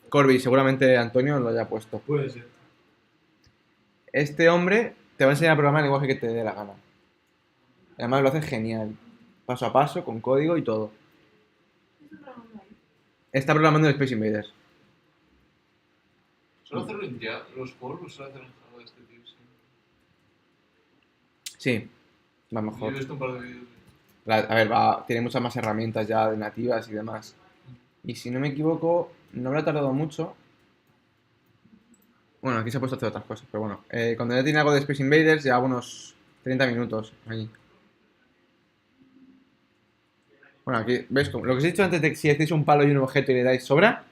Corby, seguramente Antonio lo haya puesto. Puede ser. Este hombre te va a enseñar a programar el lenguaje que te dé la gana. Además lo hace genial. Paso a paso, con código y todo. Está programando el Space Invaders. ¿Suele hacerlo en ya los juegos o suele hacerlo en Java este tío? Sí, va Yo mejor. he visto un par de vídeos. A ver, tiene muchas más herramientas ya de nativas y demás. Y si no me equivoco, no habrá tardado mucho. Bueno, aquí se ha puesto a hacer otras cosas, pero bueno. Cuando ya tiene algo de Space Invaders, lleva unos 30 minutos ahí. Bueno, aquí, ¿ves? Lo que os he dicho antes de que si hacéis un palo y un objeto y le dais sobra,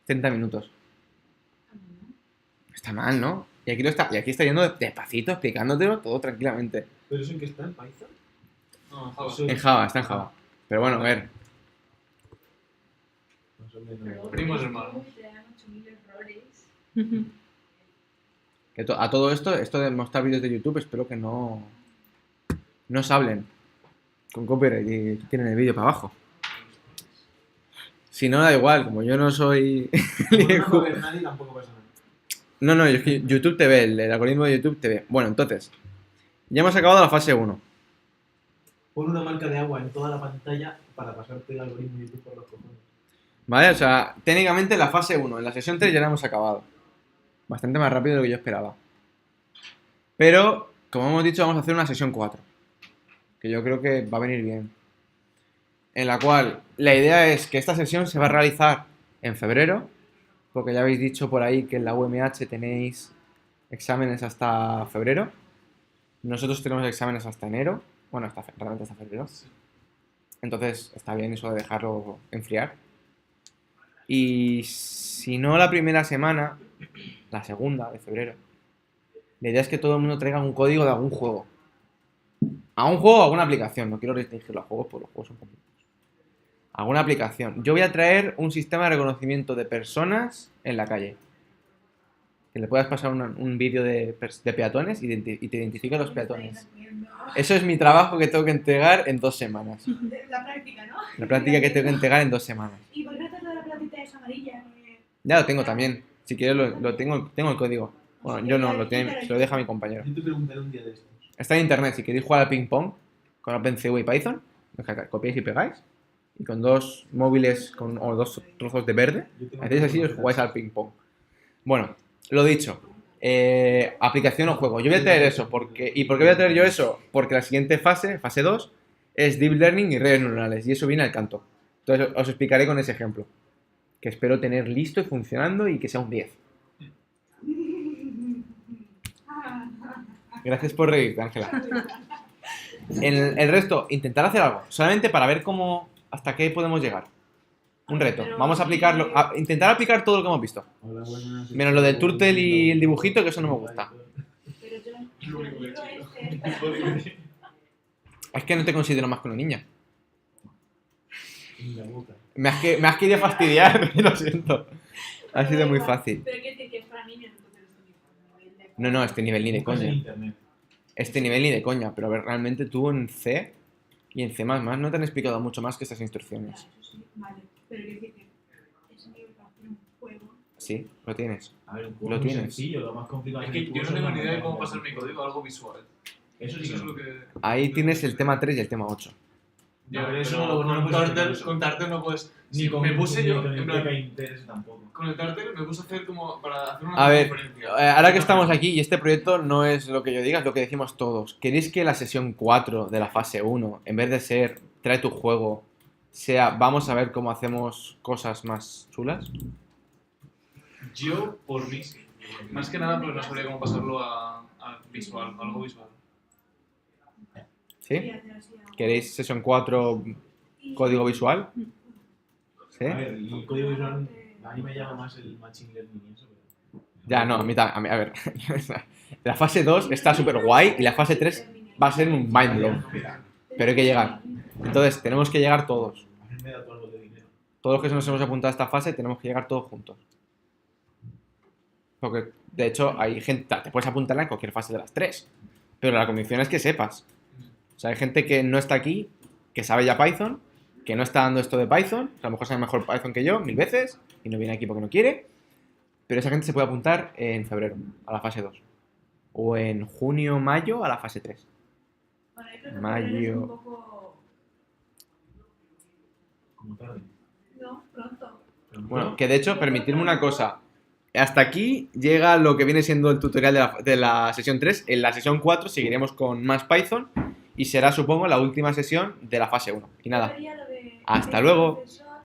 30 minutos. Está mal, ¿no? Y aquí está yendo despacito, explicándotelo todo tranquilamente. ¿Pero eso en qué está? ¿En Python? No, en Java. Eso- En Java, está en Java. Pero bueno, a ver. Más o menos. Primos hermanos. Te dan 8000 errores. Que a todo esto de mostrar vídeos de YouTube, espero que no os hablen con copyright y tienen el vídeo para abajo. Si no, da igual, como yo no soy... Como no va a ver nadie, tampoco pasa nada. No, es que YouTube te ve, el algoritmo de YouTube te ve. Bueno, entonces, ya hemos acabado la fase 1. Pon una marca de agua en toda la pantalla para pasarte el algoritmo de YouTube por los cojones. ¿Vale? O sea, técnicamente la fase 1, en la sesión 3 ya la hemos acabado. Bastante más rápido de lo que yo esperaba. Pero, como hemos dicho, vamos a hacer una sesión 4. Que yo creo que va a venir bien. En la cual la idea es que esta sesión se va a realizar en febrero. Porque ya habéis dicho por ahí que en la UMH tenéis exámenes hasta febrero. Nosotros tenemos exámenes hasta enero. Bueno, realmente hasta febrero. Entonces está bien eso de dejarlo enfriar. Y si no la primera semana, la segunda de febrero, la idea es que todo el mundo traiga un código de algún juego. A un juego o a alguna aplicación. No quiero restringir los juegos porque los juegos son complicados. Alguna aplicación. Yo voy a traer un sistema de reconocimiento de personas en la calle. Que le puedas pasar un vídeo de peatones y te identifique a los peatones. Eso es mi trabajo que tengo que entregar en 2 semanas. La práctica, ¿no? La práctica que tengo que entregar en 2 semanas. ¿Y por qué haces lo de la platita esa amarilla? Ya lo tengo también. Si quieres lo tengo el código. Bueno, yo no, se lo deja mi compañero. Yo te preguntaré un día de estos. Está en internet. Si queréis jugar al ping pong con OpenCV y Python, copiáis y pegáis. Y con 2 móviles o 2 trozos de verde, Yo tengo hacéis así y os jugáis al ping pong. Bueno, lo dicho. Aplicación o juego. Yo voy a traer eso. ¿Y por qué voy a traer yo eso? Porque la siguiente fase 2, es Deep Learning y redes neuronales. Y eso viene al canto. Entonces os explicaré con ese ejemplo. Que espero tener listo y funcionando y que sea un 10. Gracias por reírte, Ángela. El resto, intentar hacer algo. Solamente para ver hasta qué podemos llegar. Un reto. Vamos a aplicarlo. Intentar aplicar todo lo que hemos visto. Menos lo del turtle y el dibujito, que eso no me gusta. Pero yo Lo único que he hecho yo. Es que no te considero más que una niña. En la boca. Me has querido fastidiar, lo siento. Ha sido muy fácil. Pero quiere decir que es para niños, entonces es nivel de... No, este nivel ni de Buscas en coña. internet. Este nivel ni de coña, pero a ver, realmente tú en C y en C++ no te han explicado mucho más que estas Ya, instrucciones. eso sí, vale. Pero quiere decir que ese nivel para hacer un juego... Sí, lo tienes. A ver, un juego Lo muy tienes. sencillo, lo más complicado Es del que juego yo no son tengo las ni idea de cómo maneras pasar mi código, algo visual. Eso sí Eso que es no. lo que... Ahí tienes el tema 3 y el tema 8. Ya, No, pero pero eso no lo- no lo con puedes hacer Turtle, eso. con Turtle no puedes... Ni Sí, con, me puse ni yo, con el en plan, TK Interest tampoco. con el Turtle me puse a hacer como para hacer una A ver, conferencia. ahora que estamos aquí, y este proyecto no es lo que yo diga, es lo que decimos todos. ¿Queréis que la sesión 4 de la fase 1, en vez de ser trae tu juego, sea vamos a ver cómo hacemos cosas más chulas? Yo, por mí, sí. Más que nada porque no sabría cómo pasarlo a visual, a algo visual. ¿Sí? ¿Queréis sesión 4 código visual? ¿Sí? A ver, el código visual a mí me llama más el Machine Learning y eso. Pero... Ya, no, a ver. La fase 2 está súper guay y la fase 3 va a ser un mind blow. Pero hay que llegar. Entonces, tenemos que llegar todos. A mí me da todo algo de dinero. Todos los que nos hemos apuntado a esta fase tenemos que llegar todos juntos. Porque, de hecho, hay gente... Te puedes apuntar en cualquier fase de las 3. Pero la condición es que sepas. O sea, hay gente que no está aquí, que sabe ya Python, que no está dando esto de Python, a lo mejor sabe mejor Python que yo, 1000 veces, y no viene aquí porque no quiere, pero esa gente se puede apuntar en febrero, a la fase 2. O en junio, mayo, a la fase 3. Bueno, yo creo que Mayo. es un poco... Como tarde. No, pronto. Pero Bueno, que de hecho, permitirme una cosa. Hasta aquí llega lo que viene siendo el tutorial de la sesión 3. En la sesión 4 seguiremos con más Python y será, supongo, la última sesión de la fase 1. Y nada, Yo vería lo de- hasta luego. Eso